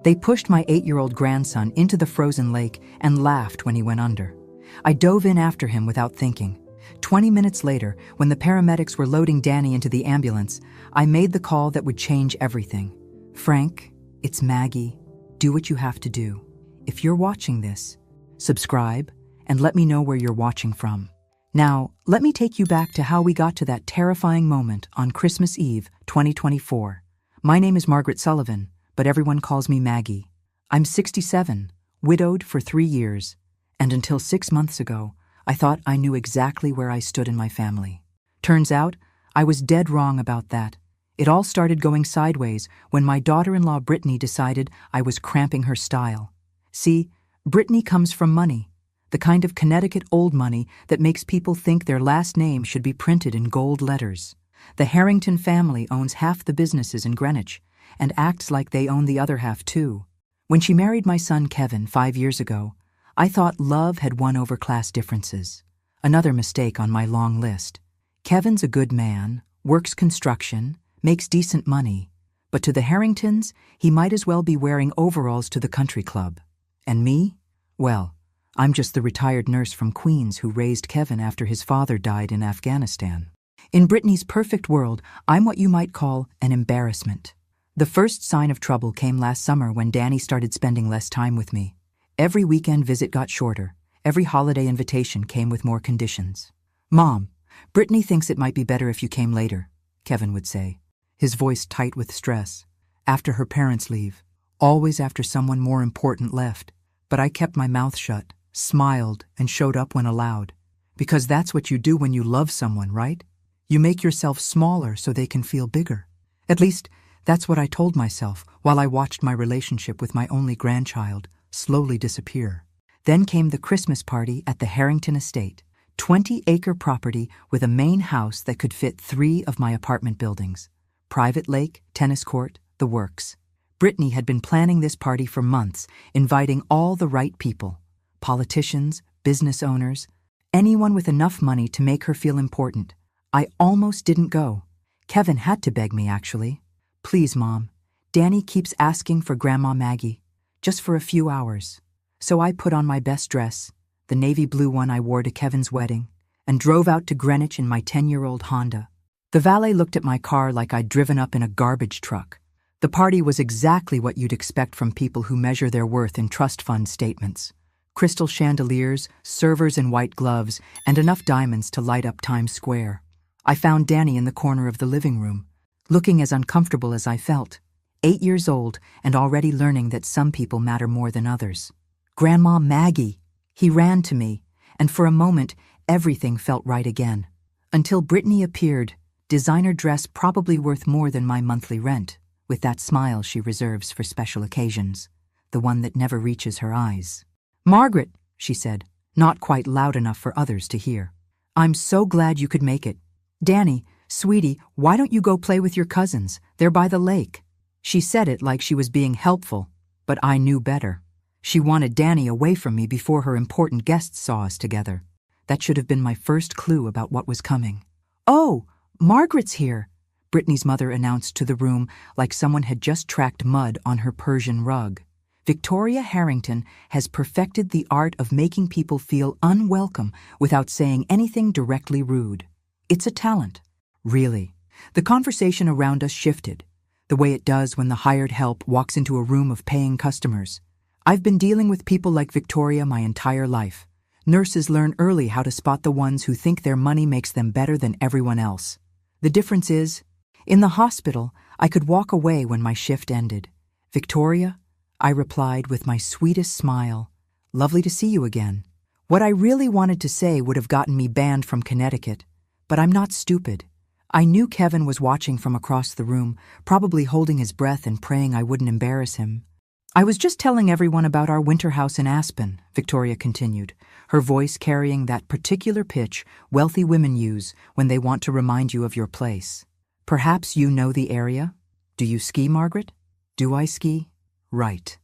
They pushed my 8-year-old grandson into the frozen lake and laughed when he went under. I dove in after him without thinking. 20 minutes later, when the paramedics were loading Danny into the ambulance, I made the call that would change everything. "Frank, it's Maggie. Do what you have to do. If you're watching this, subscribe and let me know where you're watching from." Now, let me take you back to how we got to that terrifying moment on Christmas Eve, 2024. My name is Margaret Sullivan, but everyone calls me Maggie. I'm 67, widowed for 3 years, and until 6 months ago, I thought I knew exactly where I stood in my family. Turns out, I was dead wrong about that. It all started going sideways when my daughter-in-law Brittany decided I was cramping her style. See, Brittany comes from money, the kind of Connecticut old money that makes people think their last name should be printed in gold letters. The Harrington family owns half the businesses in Greenwich and acts like they own the other half too. When she married my son Kevin 5 years ago, I thought love had won over class differences. Another mistake on my long list. Kevin's a good man, works construction, makes decent money, but to the Harringtons, he might as well be wearing overalls to the country club. And me? Well, I'm just the retired nurse from Queens who raised Kevin after his father died in Afghanistan. In Brittany's perfect world, I'm what you might call an embarrassment. The first sign of trouble came last summer when Danny started spending less time with me. Every weekend visit got shorter. Every holiday invitation came with more conditions. "Mom, Brittany thinks it might be better if you came later," Kevin would say, his voice tight with stress. "After her parents leave. Always after someone more important left." But I kept my mouth shut, smiled, and showed up when allowed. Because that's what you do when you love someone, right? You make yourself smaller so they can feel bigger. At least, that's what I told myself while I watched my relationship with my only grandchild slowly disappear. Then came the Christmas party at the Harrington estate, 20-acre property with a main house that could fit 3 of my apartment buildings. Private lake, tennis court, the works. Brittany had been planning this party for months, inviting all the right people. Politicians, business owners, anyone with enough money to make her feel important. I almost didn't go. Kevin had to beg me, actually. "Please, Mom, Danny keeps asking for Grandma Maggie, just for a few hours." So I put on my best dress, the navy blue one I wore to Kevin's wedding, and drove out to Greenwich in my 10-year-old Honda. The valet looked at my car like I'd driven up in a garbage truck. The party was exactly what you'd expect from people who measure their worth in trust fund statements. Crystal chandeliers, servers in white gloves, and enough diamonds to light up Times Square. I found Danny in the corner of the living room, looking as uncomfortable as I felt. 8 years old and already learning that some people matter more than others. "Grandma Maggie!" He ran to me, and for a moment, everything felt right again. Until Brittany appeared, designer dress probably worth more than my monthly rent, with that smile she reserves for special occasions, the one that never reaches her eyes. "Margaret," she said, not quite loud enough for others to hear. "I'm so glad you could make it. Danny, sweetie, why don't you go play with your cousins? They're by the lake." She said it like she was being helpful, but I knew better. She wanted Danny away from me before her important guests saw us together. That should have been my first clue about what was coming. "Oh, Margaret's here," Brittany's mother announced to the room like someone had just tracked mud on her Persian rug. Victoria Harrington has perfected the art of making people feel unwelcome without saying anything directly rude. It's a talent. Really. The conversation around us shifted, the way it does when the hired help walks into a room of paying customers. I've been dealing with people like Victoria my entire life. Nurses learn early how to spot the ones who think their money makes them better than everyone else. The difference is, in the hospital, I could walk away when my shift ended. "Victoria," I replied with my sweetest smile, "lovely to see you again." What I really wanted to say would have gotten me banned from Connecticut, but I'm not stupid. I knew Kevin was watching from across the room, probably holding his breath and praying I wouldn't embarrass him. "I was just telling everyone about our winter house in Aspen," Victoria continued, her voice carrying that particular pitch wealthy women use when they want to remind you of your place. "Perhaps you know the area? Do you ski, Margaret?" "Do I ski?" "Right.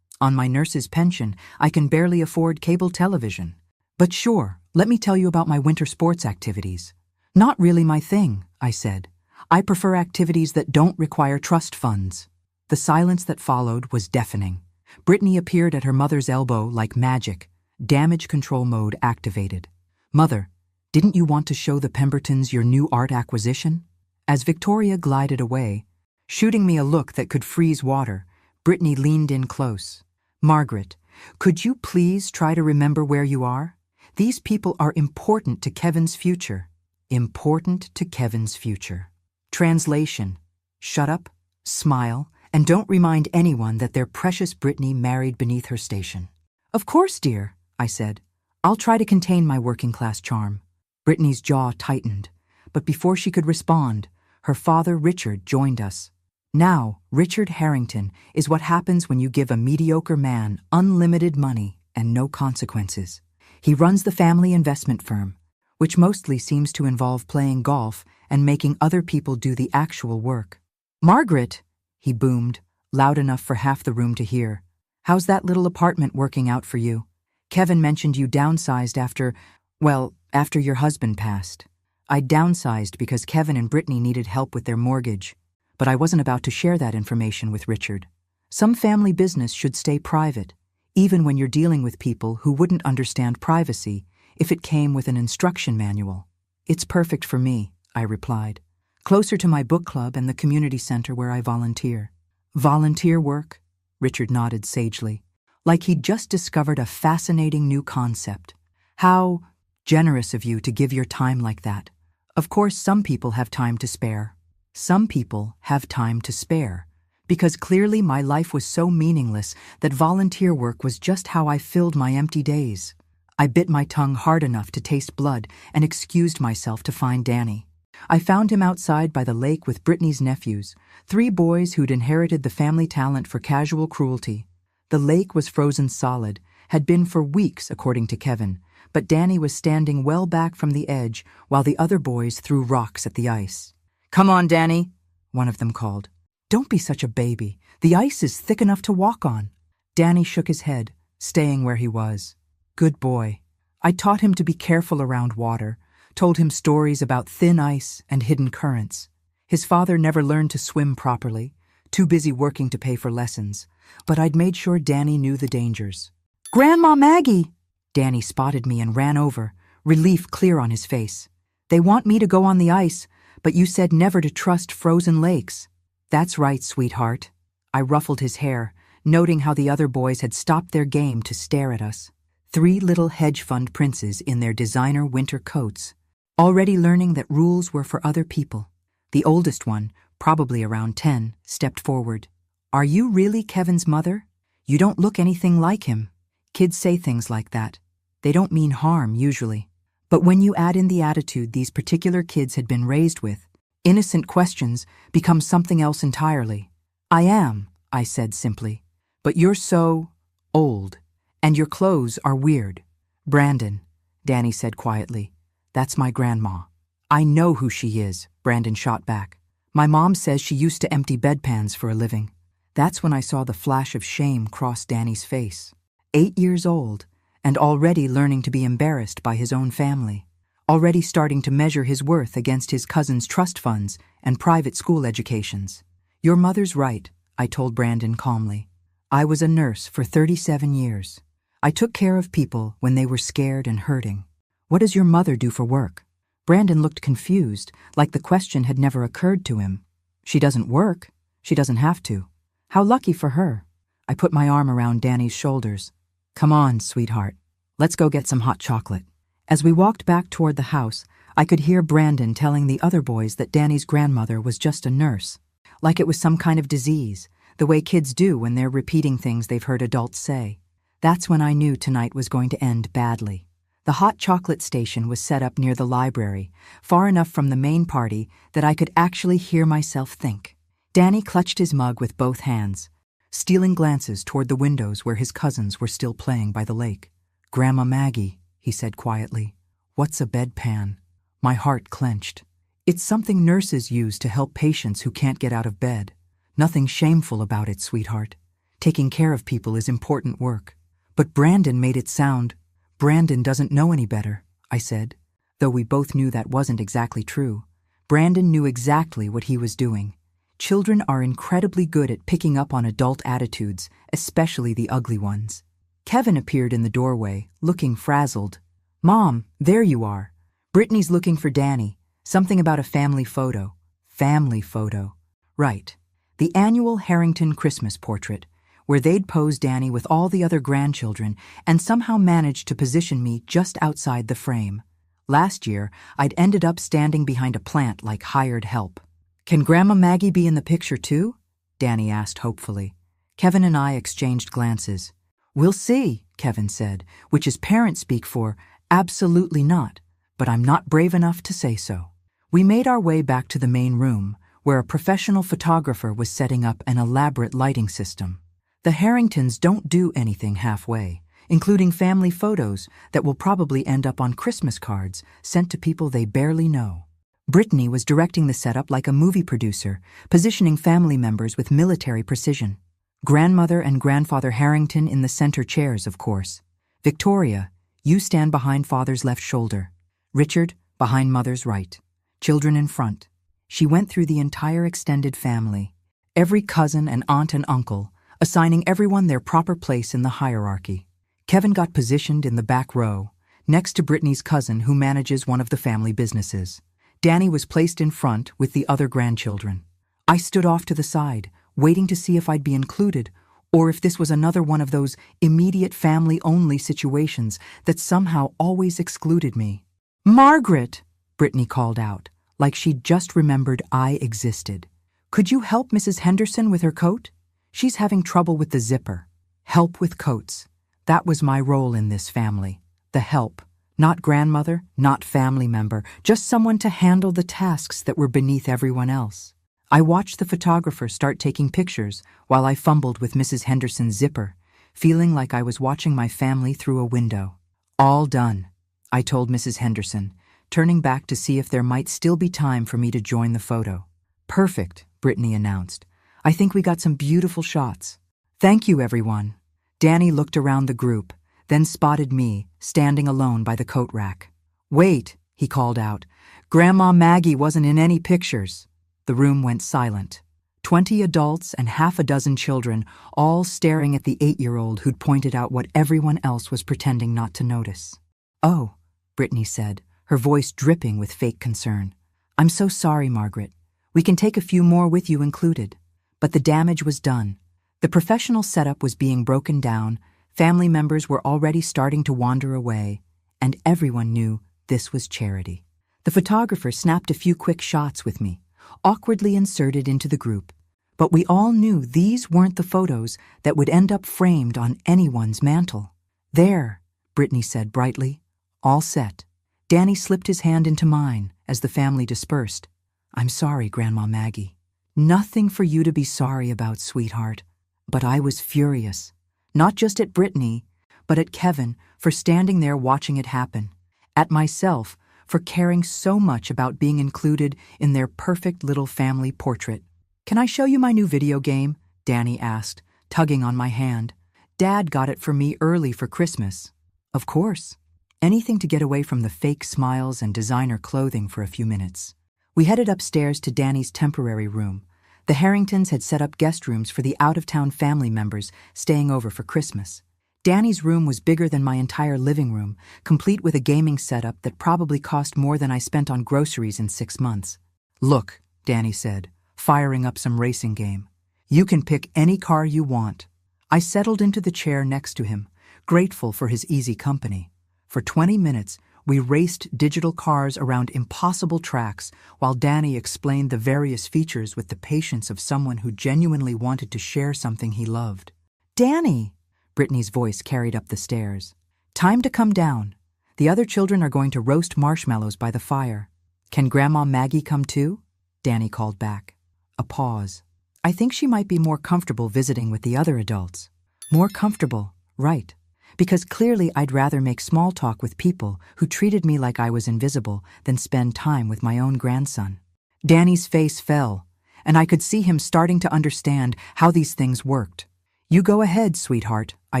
On my nurse's pension, I can barely afford cable television. But sure, let me tell you about my winter sports activities." "Not really my thing," I said. "I prefer activities that don't require trust funds." The silence that followed was deafening. Brittany appeared at her mother's elbow like magic, damage control mode activated. "Mother, didn't you want to show the Pembertons your new art acquisition?" As Victoria glided away, shooting me a look that could freeze water, Brittany leaned in close. "Margaret, could you please try to remember where you are? These people are important to Kevin's future." Important to Kevin's future. Translation: shut up, smile, and don't remind anyone that their precious Brittany married beneath her station. "Of course, dear," I said. "I'll try to contain my working-class charm." Brittany's jaw tightened, but before she could respond, her father Richard joined us. Now, Richard Harrington is what happens when you give a mediocre man unlimited money and no consequences. He runs the family investment firm, which mostly seems to involve playing golf and making other people do the actual work. "Margaret," he boomed, loud enough for half the room to hear, "how's that little apartment working out for you? Kevin mentioned you downsized after your husband passed." I downsized because Kevin and Brittany needed help with their mortgage, but I wasn't about to share that information with Richard. Some family business should stay private, even when you're dealing with people who wouldn't understand privacy if it came with an instruction manual. "It's perfect for me," I replied. "Closer to my book club and the community center where I volunteer." "Volunteer work?" Richard nodded sagely, like he'd just discovered a fascinating new concept. "How generous of you to give your time like that. Of course, some people have time to spare. Some people have time to spare, because clearly my life was so meaningless that volunteer work was just how I filled my empty days." I bit my tongue hard enough to taste blood and excused myself to find Danny. I found him outside by the lake with Brittany's nephews, 3 boys who'd inherited the family talent for casual cruelty. The lake was frozen solid, had been for weeks according to Kevin, but Danny was standing well back from the edge while the other boys threw rocks at the ice. "Come on, Danny," one of them called. "Don't be such a baby. The ice is thick enough to walk on." Danny shook his head, staying where he was. Good boy. I taught him to be careful around water, told him stories about thin ice and hidden currents. His father never learned to swim properly, too busy working to pay for lessons, but I'd made sure Danny knew the dangers. "Grandma Maggie!" Danny spotted me and ran over, relief clear on his face. "They want me to go on the ice, but you said never to trust frozen lakes." "That's right, sweetheart." I ruffled his hair, noting how the other boys had stopped their game to stare at us. 3 little hedge fund princes in their designer winter coats, already learning that rules were for other people. The oldest one, probably around 10, stepped forward. "Are you really Kevin's mother? You don't look anything like him." Kids say things like that. They don't mean harm, usually. But when you add in the attitude these particular kids had been raised with, innocent questions become something else entirely. "I am," I said simply. "But you're so old. And your clothes are weird." "Brandon," Danny said quietly. "That's my grandma." "I know who she is," Brandon shot back. "My mom says she used to empty bedpans for a living." That's when I saw the flash of shame cross Danny's face. 8 years old, and already learning to be embarrassed by his own family. Already starting to measure his worth against his cousin's trust funds and private school educations. "Your mother's right," I told Brandon calmly. "I was a nurse for 37 years. I took care of people when they were scared and hurting. What does your mother do for work?" Brandon looked confused, like the question had never occurred to him. "She doesn't work. She doesn't have to. How lucky for her." I put my arm around Danny's shoulders. "Come on, sweetheart. Let's go get some hot chocolate." As we walked back toward the house, I could hear Brandon telling the other boys that Danny's grandmother was just a nurse, like it was some kind of disease, the way kids do when they're repeating things they've heard adults say. That's when I knew tonight was going to end badly. The hot chocolate station was set up near the library, far enough from the main party that I could actually hear myself think. Danny clutched his mug with both hands, stealing glances toward the windows where his cousins were still playing by the lake. "Grandma Maggie," he said quietly. "What's a bedpan?" My heart clenched. "It's something nurses use to help patients who can't get out of bed. Nothing shameful about it, sweetheart. Taking care of people is important work." But Brandon made it sound. "Brandon doesn't know any better," I said, though we both knew that wasn't exactly true. Brandon knew exactly what he was doing. Children are incredibly good at picking up on adult attitudes, especially the ugly ones. Kevin appeared in the doorway, looking frazzled. "Mom, there you are. Brittany's looking for Danny. Something about a family photo." Family photo. Right. The annual Harrington Christmas portrait, where they'd pose Danny with all the other grandchildren and somehow managed to position me just outside the frame. Last year, I'd ended up standing behind a plant like hired help. "Can Grandma Maggie be in the picture too?" Danny asked hopefully. Kevin and I exchanged glances. "We'll see," Kevin said, which is parent speak for, "Absolutely not, but I'm not brave enough to say so." We made our way back to the main room, where a professional photographer was setting up an elaborate lighting system. The Harringtons don't do anything halfway, including family photos that will probably end up on Christmas cards sent to people they barely know. Brittany was directing the setup like a movie producer, positioning family members with military precision. Grandmother and Grandfather Harrington in the center chairs, of course. "Victoria, you stand behind Father's left shoulder. Richard, behind Mother's right. Children in front." She went through the entire extended family, every cousin and aunt and uncle, assigning everyone their proper place in the hierarchy. Kevin got positioned in the back row, next to Brittany's cousin who manages one of the family businesses. Danny was placed in front with the other grandchildren. I stood off to the side, waiting to see if I'd be included, or if this was another one of those immediate family-only situations that somehow always excluded me. "Margaret!" Brittany called out, like she'd just remembered I existed. "Could you help Mrs. Henderson with her coat? She's having trouble with the zipper." Help with coats. That was my role in this family. The help. Not grandmother, not family member, just someone to handle the tasks that were beneath everyone else. I watched the photographer start taking pictures while I fumbled with Mrs. Henderson's zipper, feeling like I was watching my family through a window. "All done," I told Mrs. Henderson, turning back to see if there might still be time for me to join the photo. "Perfect," Brittany announced. "I think we got some beautiful shots." "Thank you, everyone." Danny looked around the group, then spotted me, standing alone by the coat rack. "Wait," he called out. "Grandma Maggie wasn't in any pictures." The room went silent. 20 adults and half a dozen children, all staring at the 8-year-old who'd pointed out what everyone else was pretending not to notice. "Oh," Brittany said, her voice dripping with fake concern. "I'm so sorry, Margaret. We can take a few more with you included." But the damage was done. The professional setup was being broken down, family members were already starting to wander away, and everyone knew this was charity. The photographer snapped a few quick shots with me, awkwardly inserted into the group, but we all knew these weren't the photos that would end up framed on anyone's mantle. "There," Brittany said brightly. "All set." Danny slipped his hand into mine as the family dispersed. "I'm sorry, Grandma Maggie." "Nothing for you to be sorry about, sweetheart." But I was furious. Not just at Brittany, but at Kevin for standing there watching it happen. At myself for caring so much about being included in their perfect little family portrait. "Can I show you my new video game?" Danny asked, tugging on my hand. "Dad got it for me early for Christmas." Of course. Anything to get away from the fake smiles and designer clothing for a few minutes. We headed upstairs to Danny's temporary room. The Harringtons had set up guest rooms for the out-of-town family members staying over for Christmas. Danny's room was bigger than my entire living room, complete with a gaming setup that probably cost more than I spent on groceries in 6 months. "Look," Danny said, firing up some racing game. "You can pick any car you want." I settled into the chair next to him, grateful for his easy company. For 20 minutes, we raced digital cars around impossible tracks while Danny explained the various features with the patience of someone who genuinely wanted to share something he loved. "Danny!" Brittany's voice carried up the stairs. "Time to come down. The other children are going to roast marshmallows by the fire." "Can Grandma Maggie come too?" Danny called back. A pause. "I think she might be more comfortable visiting with the other adults." More comfortable, right. Because clearly I'd rather make small talk with people who treated me like I was invisible than spend time with my own grandson. Danny's face fell, and I could see him starting to understand how these things worked. "You go ahead, sweetheart," I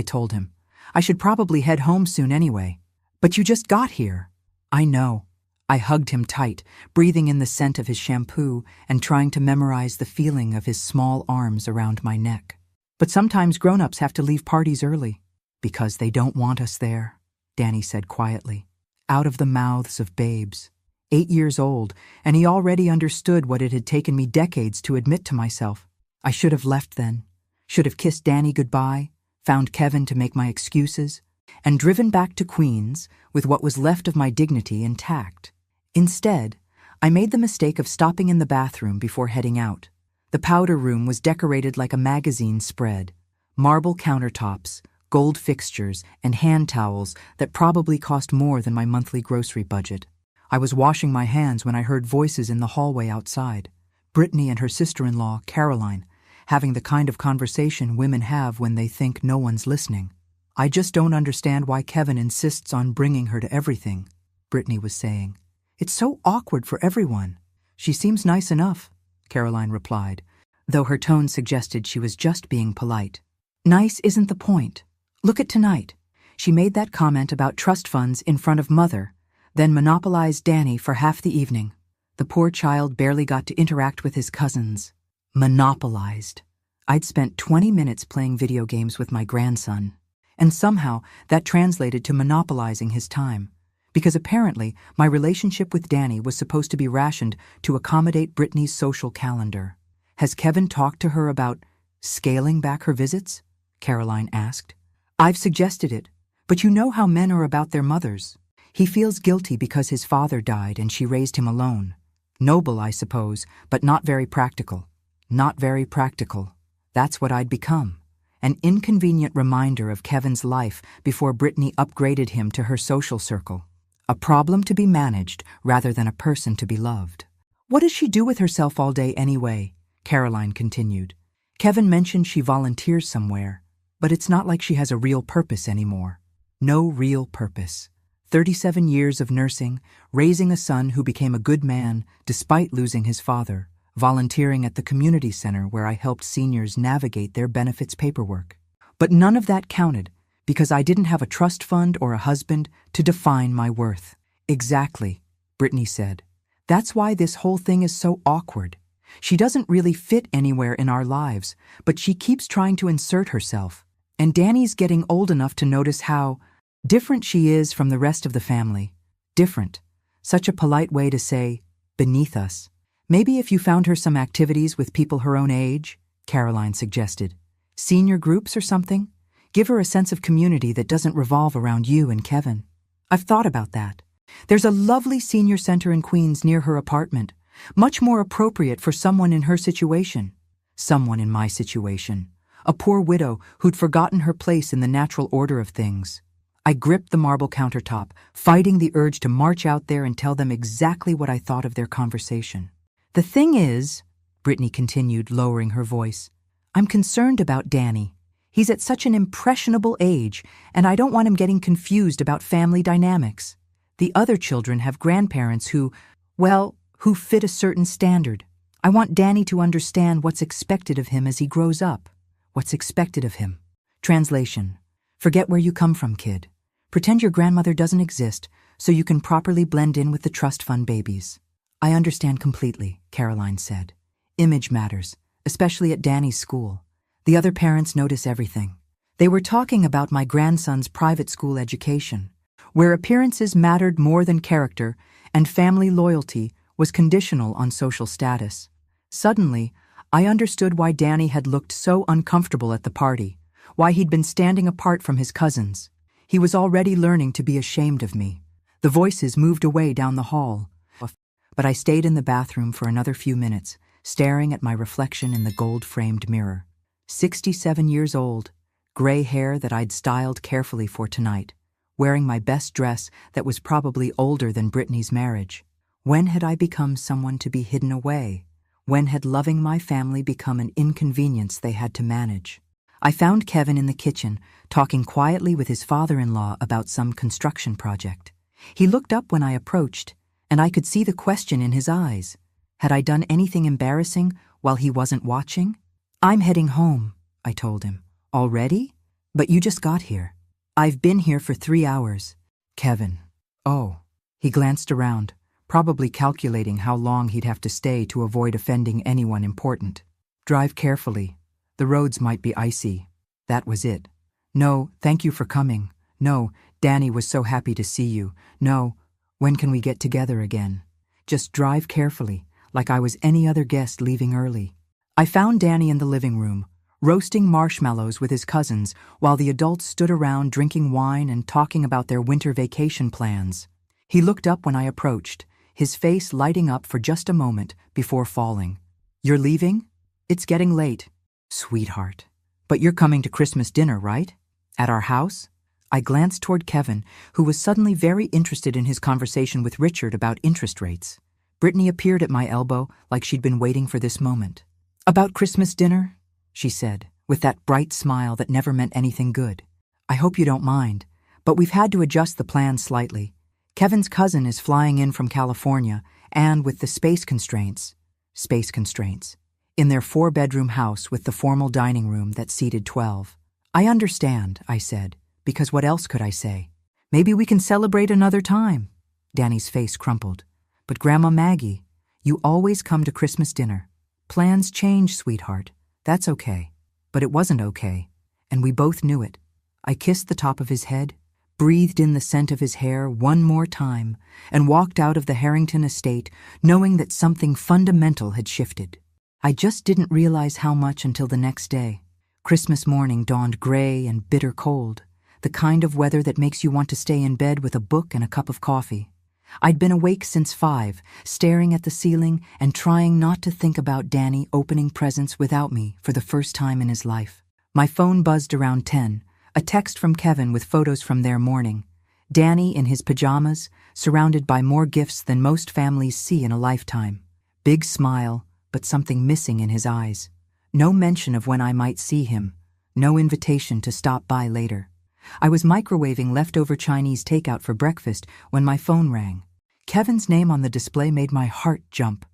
told him. "I should probably head home soon anyway." "But you just got here." "I know." I hugged him tight, breathing in the scent of his shampoo and trying to memorize the feeling of his small arms around my neck. But sometimes grown-ups have to leave parties early. Because they don't want us there, Danny said quietly, out of the mouths of babes. 8 years old, and he already understood what it had taken me decades to admit to myself. I should have left then, should have kissed Danny goodbye, found Kevin to make my excuses, and driven back to Queens with what was left of my dignity intact. Instead, I made the mistake of stopping in the bathroom before heading out. The powder room was decorated like a magazine spread. Marble countertops, gold fixtures, and hand towels that probably cost more than my monthly grocery budget. I was washing my hands when I heard voices in the hallway outside. Brittany and her sister-in-law, Caroline, having the kind of conversation women have when they think no one's listening. I just don't understand why Kevin insists on bringing her to everything, Brittany was saying. It's so awkward for everyone. She seems nice enough, Caroline replied, though her tone suggested she was just being polite. Nice isn't the point. Look at tonight. She made that comment about trust funds in front of Mother, then monopolized Danny for half the evening. The poor child barely got to interact with his cousins. Monopolized. I'd spent 20 minutes playing video games with my grandson, and somehow that translated to monopolizing his time, because apparently my relationship with Danny was supposed to be rationed to accommodate Brittany's social calendar. Has Kevin talked to her about scaling back her visits? Caroline asked. I've suggested it, but you know how men are about their mothers. He feels guilty because his father died and she raised him alone. Noble, I suppose, but not very practical. Not very practical. That's what I'd become. An inconvenient reminder of Kevin's life before Brittany upgraded him to her social circle. A problem to be managed rather than a person to be loved. What does she do with herself all day anyway? Caroline continued. Kevin mentioned she volunteers somewhere, but it's not like she has a real purpose anymore. No real purpose. 37 years of nursing, raising a son who became a good man despite losing his father, volunteering at the community center where I helped seniors navigate their benefits paperwork. But none of that counted because I didn't have a trust fund or a husband to define my worth. Exactly, Brittany said. That's why this whole thing is so awkward. She doesn't really fit anywhere in our lives, but she keeps trying to insert herself. And Danny's getting old enough to notice how different she is from the rest of the family. Different. Such a polite way to say, beneath us. Maybe if you found her some activities with people her own age, Caroline suggested. Senior groups or something? Give her a sense of community that doesn't revolve around you and Kevin. I've thought about that. There's a lovely senior center in Queens near her apartment, much more appropriate for someone in her situation. Someone in my situation. A poor widow who'd forgotten her place in the natural order of things. I gripped the marble countertop, fighting the urge to march out there and tell them exactly what I thought of their conversation. The thing is, Brittany continued, lowering her voice, I'm concerned about Danny. He's at such an impressionable age, and I don't want him getting confused about family dynamics. The other children have grandparents who fit a certain standard. I want Danny to understand what's expected of him as he grows up. What's expected of him. Translation. Forget where you come from, kid. Pretend your grandmother doesn't exist so you can properly blend in with the trust fund babies. I understand completely, Caroline said. Image matters, especially at Danny's school. The other parents notice everything. They were talking about my grandson's private school education, where appearances mattered more than character and family loyalty was conditional on social status. Suddenly, I understood why Danny had looked so uncomfortable at the party, why he'd been standing apart from his cousins. He was already learning to be ashamed of me. The voices moved away down the hall, but I stayed in the bathroom for another few minutes, staring at my reflection in the gold-framed mirror. 67 years old, gray hair that I'd styled carefully for tonight, wearing my best dress that was probably older than Brittany's marriage. When had I become someone to be hidden away? When had loving my family become an inconvenience they had to manage? I found Kevin in the kitchen, talking quietly with his father-in-law about some construction project. He looked up when I approached, and I could see the question in his eyes. Had I done anything embarrassing while he wasn't watching? I'm heading home, I told him. Already? But you just got here. I've been here for 3 hours. Kevin. Oh. He glanced around, probably calculating how long he'd have to stay to avoid offending anyone important. Drive carefully. The roads might be icy. That was it. No, thank you for coming. No, Danny was so happy to see you. No, when can we get together again? Just drive carefully, like I was any other guest leaving early. I found Danny in the living room, roasting marshmallows with his cousins while the adults stood around drinking wine and talking about their winter vacation plans. He looked up when I approached, his face lighting up for just a moment before falling. You're leaving? It's getting late. Sweetheart. But you're coming to Christmas dinner, right? At our house? I glanced toward Kevin, who was suddenly very interested in his conversation with Richard about interest rates. Brittany appeared at my elbow like she'd been waiting for this moment. About Christmas dinner? She said, with that bright smile that never meant anything good. I hope you don't mind, but we've had to adjust the plans slightly. Kevin's cousin is flying in from California, and with the space constraints, in their 4-bedroom house with the formal dining room that seated 12. I understand, I said, because what else could I say? Maybe we can celebrate another time. Danny's face crumpled. But Grandma Maggie, you always come to Christmas dinner. Plans change, sweetheart. That's okay. But it wasn't okay, and we both knew it. I kissed the top of his head, breathed in the scent of his hair one more time, and walked out of the Harrington estate knowing that something fundamental had shifted. I just didn't realize how much until the next day. Christmas morning dawned gray and bitter cold, the kind of weather that makes you want to stay in bed with a book and a cup of coffee. I'd been awake since 5, staring at the ceiling and trying not to think about Danny opening presents without me for the first time in his life. My phone buzzed around 10, a text from Kevin with photos from their morning. Danny in his pajamas, surrounded by more gifts than most families see in a lifetime. Big smile, but something missing in his eyes. No mention of when I might see him. No invitation to stop by later. I was microwaving leftover Chinese takeout for breakfast when my phone rang. Kevin's name on the display made my heart jump.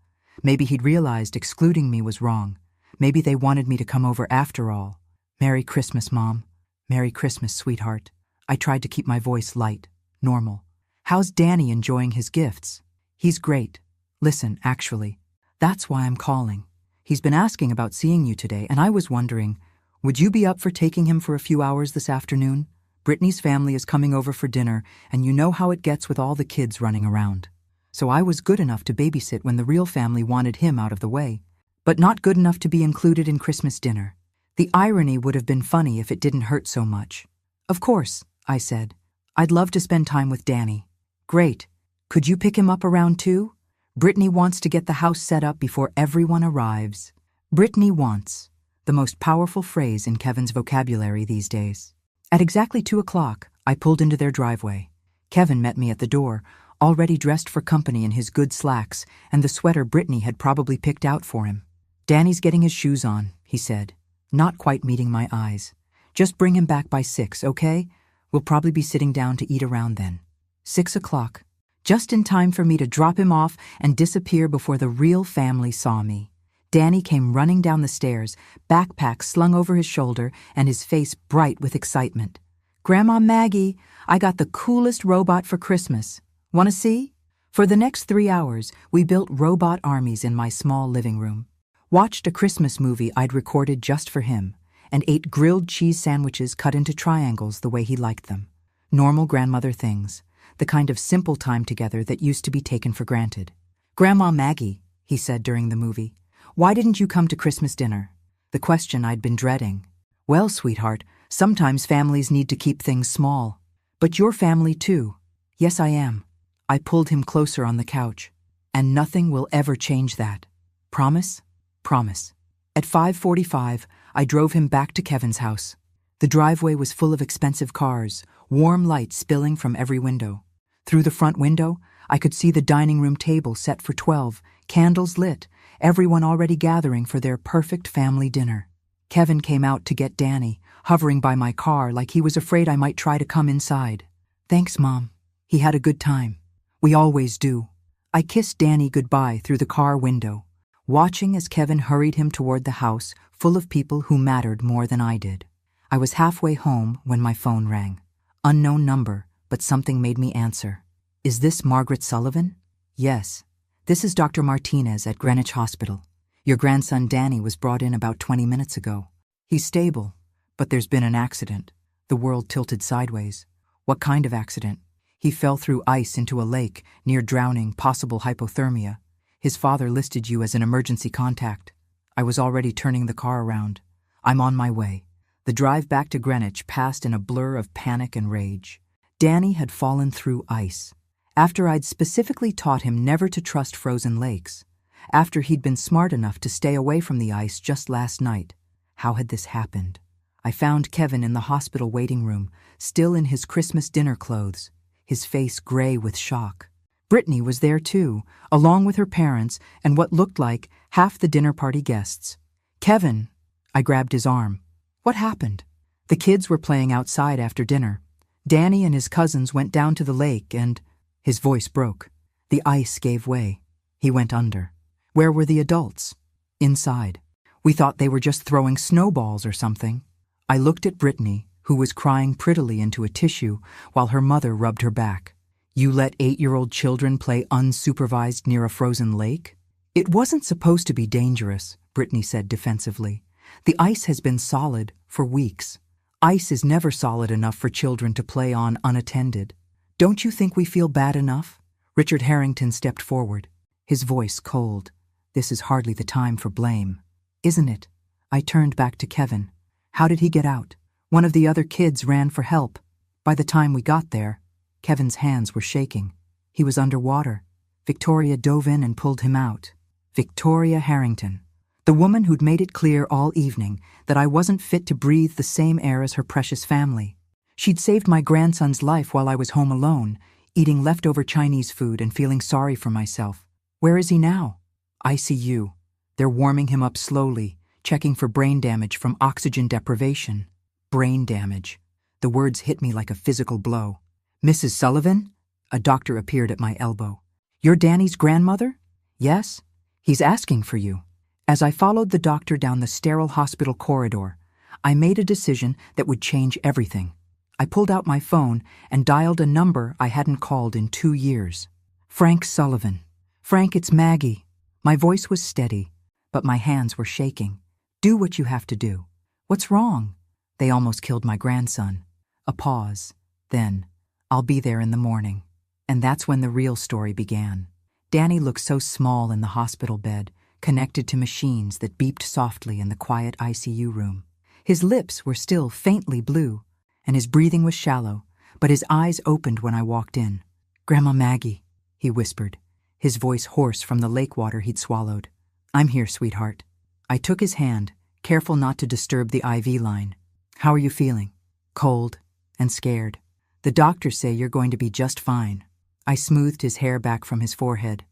Maybe he'd realized excluding me was wrong. Maybe they wanted me to come over after all. Merry Christmas, Mom. Merry Christmas, sweetheart. I tried to keep my voice light, normal. How's Danny enjoying his gifts? He's great. Listen, actually, that's why I'm calling. He's been asking about seeing you today, and I was wondering, would you be up for taking him for a few hours this afternoon? Brittany's family is coming over for dinner, and you know how it gets with all the kids running around. So I was good enough to babysit when the real family wanted him out of the way, but not good enough to be included in Christmas dinner. The irony would have been funny if it didn't hurt so much. Of course, I said. I'd love to spend time with Danny. Great. Could you pick him up around 2? Brittany wants to get the house set up before everyone arrives. Brittany wants, the most powerful phrase in Kevin's vocabulary these days. At exactly 2 o'clock, I pulled into their driveway. Kevin met me at the door, already dressed for company in his good slacks and the sweater Brittany had probably picked out for him. Danny's getting his shoes on, he said, not quite meeting my eyes. Just bring him back by 6, okay? We'll probably be sitting down to eat around then. 6 o'clock. Just in time for me to drop him off and disappear before the real family saw me. Danny came running down the stairs, backpack slung over his shoulder and his face bright with excitement. Grandma Maggie, I got the coolest robot for Christmas. Want to see? For the next 3 hours, we built robot armies in my small living room, watched a Christmas movie I'd recorded just for him, and ate grilled cheese sandwiches cut into triangles the way he liked them. Normal grandmother things, the kind of simple time together that used to be taken for granted. Grandma Maggie, he said during the movie, why didn't you come to Christmas dinner? The question I'd been dreading. Well, sweetheart, sometimes families need to keep things small. But your family too. Yes, I am. I pulled him closer on the couch. And nothing will ever change that. Promise? Promise. At 5:45, I drove him back to Kevin's house. The driveway was full of expensive cars, warm light spilling from every window. Through the front window, I could see the dining room table set for 12, candles lit, everyone already gathering for their perfect family dinner. Kevin came out to get Danny, hovering by my car like he was afraid I might try to come inside. Thanks, Mom. He had a good time. We always do. I kissed Danny goodbye through the car window, watching as Kevin hurried him toward the house full of people who mattered more than I did. I was halfway home when my phone rang. Unknown number, but something made me answer. Is this Margaret Sullivan? Yes. This is Dr. Martinez at Greenwich Hospital. Your grandson Danny was brought in about 20 minutes ago. He's stable, but there's been an accident. The world tilted sideways. What kind of accident? He fell through ice into a lake, near drowning, possible hypothermia. His father listed you as an emergency contact. I was already turning the car around. I'm on my way. The drive back to Greenwich passed in a blur of panic and rage. Danny had fallen through ice. After I'd specifically taught him never to trust frozen lakes. After he'd been smart enough to stay away from the ice just last night. How had this happened? I found Kevin in the hospital waiting room, still in his Christmas dinner clothes, his face gray with shock. Brittany was there too, along with her parents and what looked like half the dinner party guests. Kevin, I grabbed his arm. What happened? The kids were playing outside after dinner. Danny and his cousins went down to the lake and... His voice broke. The ice gave way. He went under. Where were the adults? Inside. We thought they were just throwing snowballs or something. I looked at Brittany, who was crying prettily into a tissue while her mother rubbed her back. You let 8-year-old children play unsupervised near a frozen lake? It wasn't supposed to be dangerous, Brittany said defensively. The ice has been solid for weeks. Ice is never solid enough for children to play on unattended. Don't you think we feel bad enough? Richard Harrington stepped forward, his voice cold. This is hardly the time for blame. Isn't it? I turned back to Kevin. How did he get out? One of the other kids ran for help. By the time we got there, Kevin's hands were shaking. He was underwater. Victoria dove in and pulled him out. Victoria Harrington. The woman who'd made it clear all evening that I wasn't fit to breathe the same air as her precious family. She'd saved my grandson's life while I was home alone, eating leftover Chinese food and feeling sorry for myself. Where is he now? ICU. They're warming him up slowly, checking for brain damage from oxygen deprivation. Brain damage. The words hit me like a physical blow. Mrs. Sullivan? A doctor appeared at my elbow. You're Danny's grandmother? Yes. He's asking for you. As I followed the doctor down the sterile hospital corridor, I made a decision that would change everything. I pulled out my phone and dialed a number I hadn't called in 2 years. Frank Sullivan. Frank, it's Maggie. My voice was steady, but my hands were shaking. Do what you have to do. What's wrong? They almost killed my grandson. A pause. Then, I'll be there in the morning. And that's when the real story began. Danny looked so small in the hospital bed, connected to machines that beeped softly in the quiet ICU room. His lips were still faintly blue, and his breathing was shallow, but his eyes opened when I walked in. Grandma Maggie, he whispered, his voice hoarse from the lake water he'd swallowed. I'm here, sweetheart. I took his hand, careful not to disturb the IV line. How are you feeling? Cold and scared. The doctors say you're going to be just fine. I smoothed his hair back from his forehead,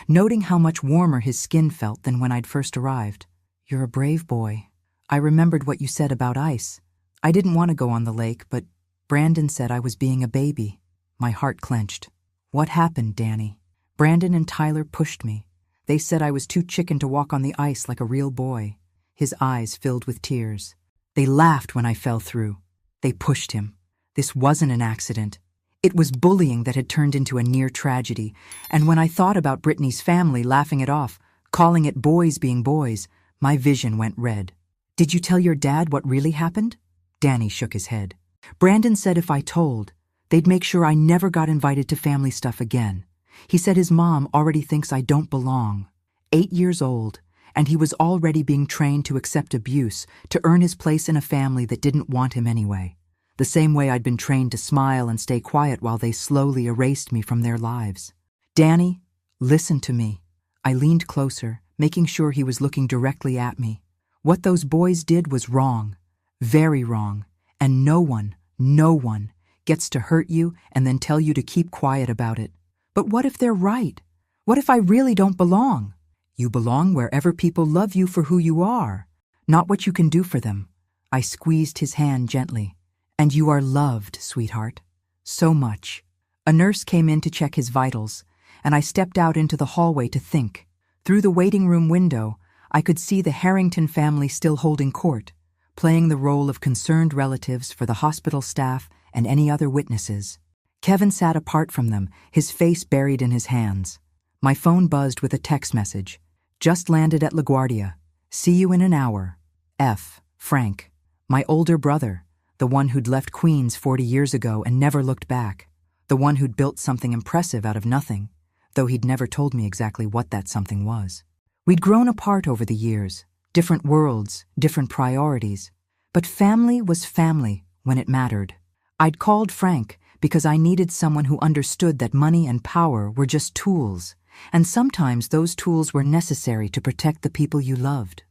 noting how much warmer his skin felt than when I'd first arrived. You're a brave boy. I remembered what you said about ice. I didn't want to go on the lake, but Brandon said I was being a baby. My heart clenched. What happened, Danny? Brandon and Tyler pushed me. They said I was too chicken to walk on the ice like a real boy. His eyes filled with tears. They laughed when I fell through. They pushed him. This wasn't an accident. It was bullying that had turned into a near tragedy, and when I thought about Brittany's family laughing it off, calling it boys being boys, my vision went red. Did you tell your dad what really happened? Danny shook his head. Brandon said if I told, they'd make sure I never got invited to family stuff again. He said his mom already thinks I don't belong. 8 years old, and he was already being trained to accept abuse, to earn his place in a family that didn't want him anyway. The same way I'd been trained to smile and stay quiet while they slowly erased me from their lives. Danny, listen to me. I leaned closer, making sure he was looking directly at me. What those boys did was wrong. Very wrong, and no one gets to hurt you and then tell you to keep quiet about it. But what if they're right? What if I really don't belong? You belong wherever people love you for who you are, not what you can do for them. I squeezed his hand gently. And you are loved, sweetheart. So much. A nurse came in to check his vitals, and I stepped out into the hallway to think. Through the waiting room window, I could see the Harrington family still holding court, playing the role of concerned relatives for the hospital staff and any other witnesses. Kevin sat apart from them, his face buried in his hands. My phone buzzed with a text message. Just landed at LaGuardia. See you in an hour. F. Frank. My older brother. The one who'd left Queens 40 years ago and never looked back. The one who'd built something impressive out of nothing, though he'd never told me exactly what that something was. We'd grown apart over the years. Different worlds, different priorities. But family was family when it mattered. I'd called Frank because I needed someone who understood that money and power were just tools, and sometimes those tools were necessary to protect the people you loved.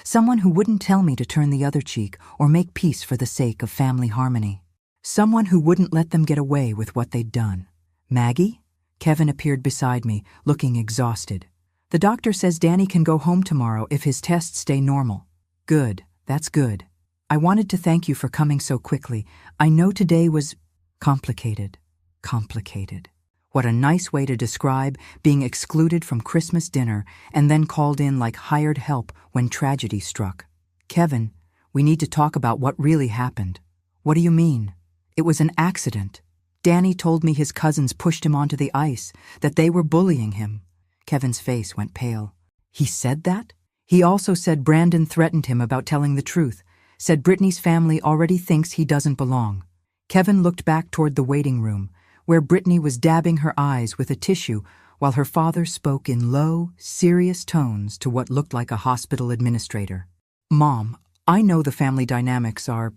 Someone who wouldn't tell me to turn the other cheek or make peace for the sake of family harmony. Someone who wouldn't let them get away with what they'd done. Maggie? Kevin appeared beside me, looking exhausted. The doctor says Danny can go home tomorrow if his tests stay normal. Good, that's good. I wanted to thank you for coming so quickly. I know today was complicated. Complicated. What a nice way to describe being excluded from Christmas dinner and then called in like hired help when tragedy struck. Kevin, we need to talk about what really happened. What do you mean? It was an accident. Danny told me his cousins pushed him onto the ice, that they were bullying him. Kevin's face went pale. He said that? He also said Brandon threatened him about telling the truth, said Brittany's family already thinks he doesn't belong. Kevin looked back toward the waiting room, where Brittany was dabbing her eyes with a tissue while her father spoke in low, serious tones to what looked like a hospital administrator. Mom, I know the family dynamics are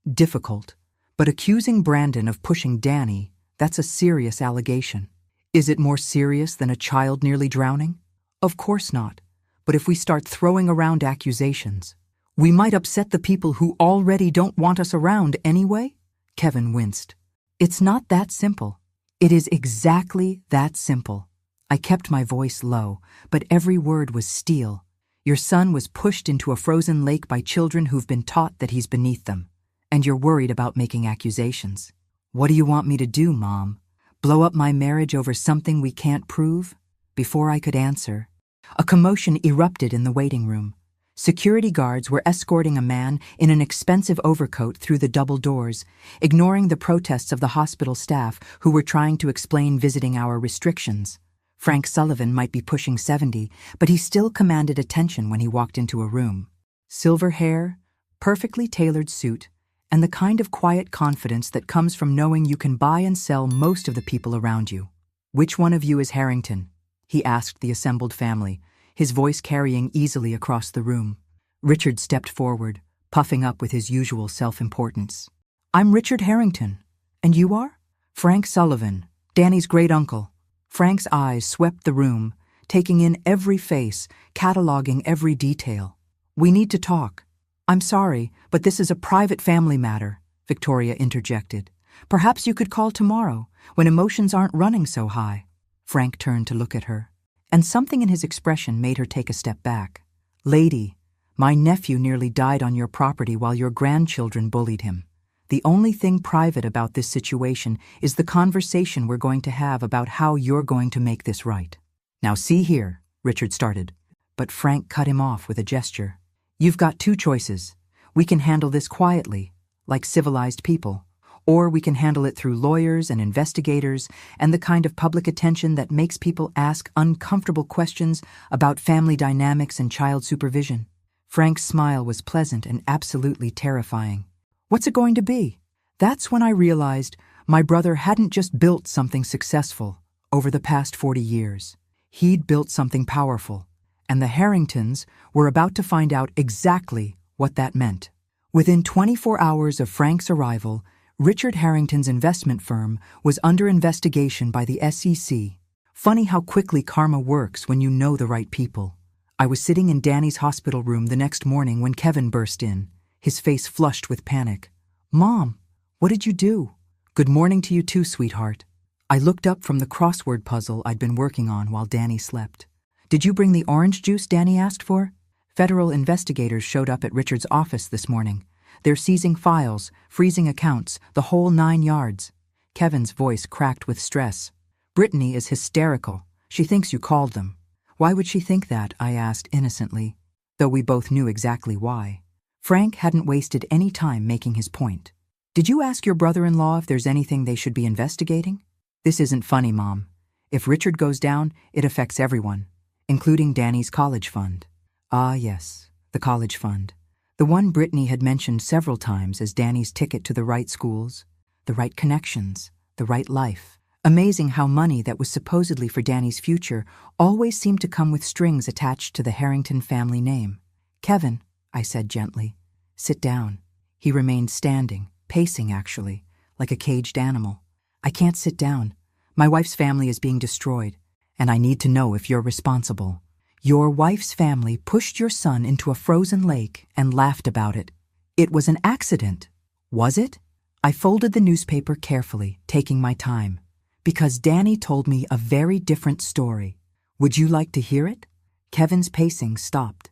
difficult, but accusing Brandon of pushing Danny, that's a serious allegation. Is it more serious than a child nearly drowning? Of course not. But if we start throwing around accusations, we might upset the people who already don't want us around anyway? Kevin winced. It's not that simple. It is exactly that simple. I kept my voice low, but every word was steel. Your son was pushed into a frozen lake by children who've been taught that he's beneath them. And you're worried about making accusations. What do you want me to do, Mom? Blow up my marriage over something we can't prove? Before I could answer, a commotion erupted in the waiting room. Security guards were escorting a man in an expensive overcoat through the double doors, ignoring the protests of the hospital staff who were trying to explain visiting hour restrictions. Frank Sullivan might be pushing 70, but he still commanded attention when he walked into a room. Silver hair, perfectly tailored suit, and the kind of quiet confidence that comes from knowing you can buy and sell most of the people around you. Which one of you is Harrington? He asked the assembled family, his voice carrying easily across the room. Richard stepped forward, puffing up with his usual self-importance. I'm Richard Harrington. And you are? Frank Sullivan, Danny's great-uncle. Frank's eyes swept the room, taking in every face, cataloging every detail. We need to talk. I'm sorry, but this is a private family matter, Victoria interjected. Perhaps you could call tomorrow, when emotions aren't running so high. Frank turned to look at her, and something in his expression made her take a step back. Lady, my nephew nearly died on your property while your grandchildren bullied him. The only thing private about this situation is the conversation we're going to have about how you're going to make this right. Now see here, Richard started, but Frank cut him off with a gesture. You've got two choices. We can handle this quietly, like civilized people, or we can handle it through lawyers and investigators and the kind of public attention that makes people ask uncomfortable questions about family dynamics and child supervision. Frank's smile was pleasant and absolutely terrifying. What's it going to be? That's when I realized my brother hadn't just built something successful over the past 40 years. He'd built something powerful, and the Harringtons were about to find out exactly what that meant. Within 24 hours of Frank's arrival, Richard Harrington's investment firm was under investigation by the SEC. Funny how quickly karma works when you know the right people. I was sitting in Danny's hospital room the next morning when Kevin burst in, his face flushed with panic. Mom, what did you do? Good morning to you too, sweetheart. I looked up from the crossword puzzle I'd been working on while Danny slept. Did you bring the orange juice Danny asked for? Federal investigators showed up at Richard's office this morning. They're seizing files, freezing accounts, the whole 9 yards. Kevin's voice cracked with stress. Brittany is hysterical. She thinks you called them. Why would she think that? I asked innocently, though we both knew exactly why. Frank hadn't wasted any time making his point. Did you ask your brother-in-law if there's anything they should be investigating? This isn't funny, Mom. If Richard goes down, it affects everyone, including Danny's college fund. Ah, yes, the college fund. The one Brittany had mentioned several times as Danny's ticket to the right schools, the right connections, the right life. Amazing how money that was supposedly for Danny's future always seemed to come with strings attached to the Harrington family name. "Kevin," I said gently, "sit down." He remained standing, pacing actually, like a caged animal. "I can't sit down. My wife's family is being destroyed, and I need to know if you're responsible. Your wife's family pushed your son into a frozen lake and laughed about it. It was an accident. Was it?" I folded the newspaper carefully, taking my time, because Danny told me a very different story. "Would you like to hear it?" Kevin's pacing stopped.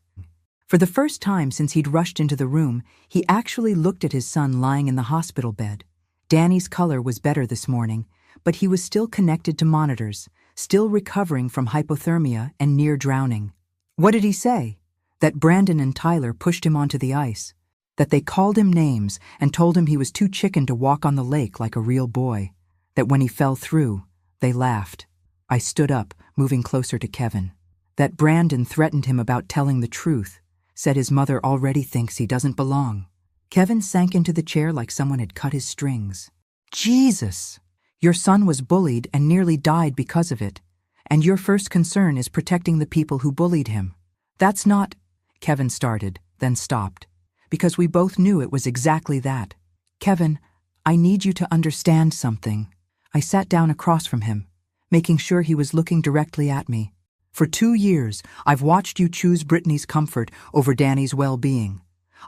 For the first time since he'd rushed into the room, he actually looked at his son lying in the hospital bed. Danny's color was better this morning, but he was still connected to monitors, still recovering from hypothermia and near drowning. What did he say? That Brandon and Tyler pushed him onto the ice, that they called him names and told him he was too chicken to walk on the lake like a real boy, that when he fell through, they laughed. I stood up, moving closer to Kevin. That Brandon threatened him about telling the truth, said his mother already thinks he doesn't belong. Kevin sank into the chair like someone had cut his strings. "Jesus! Your son was bullied and nearly died because of it, and your first concern is protecting the people who bullied him. That's not—" Kevin started, then stopped, because we both knew it was exactly that. "Kevin, I need you to understand something." I sat down across from him, making sure he was looking directly at me. "For 2 years, I've watched you choose Brittany's comfort over Danny's well-being.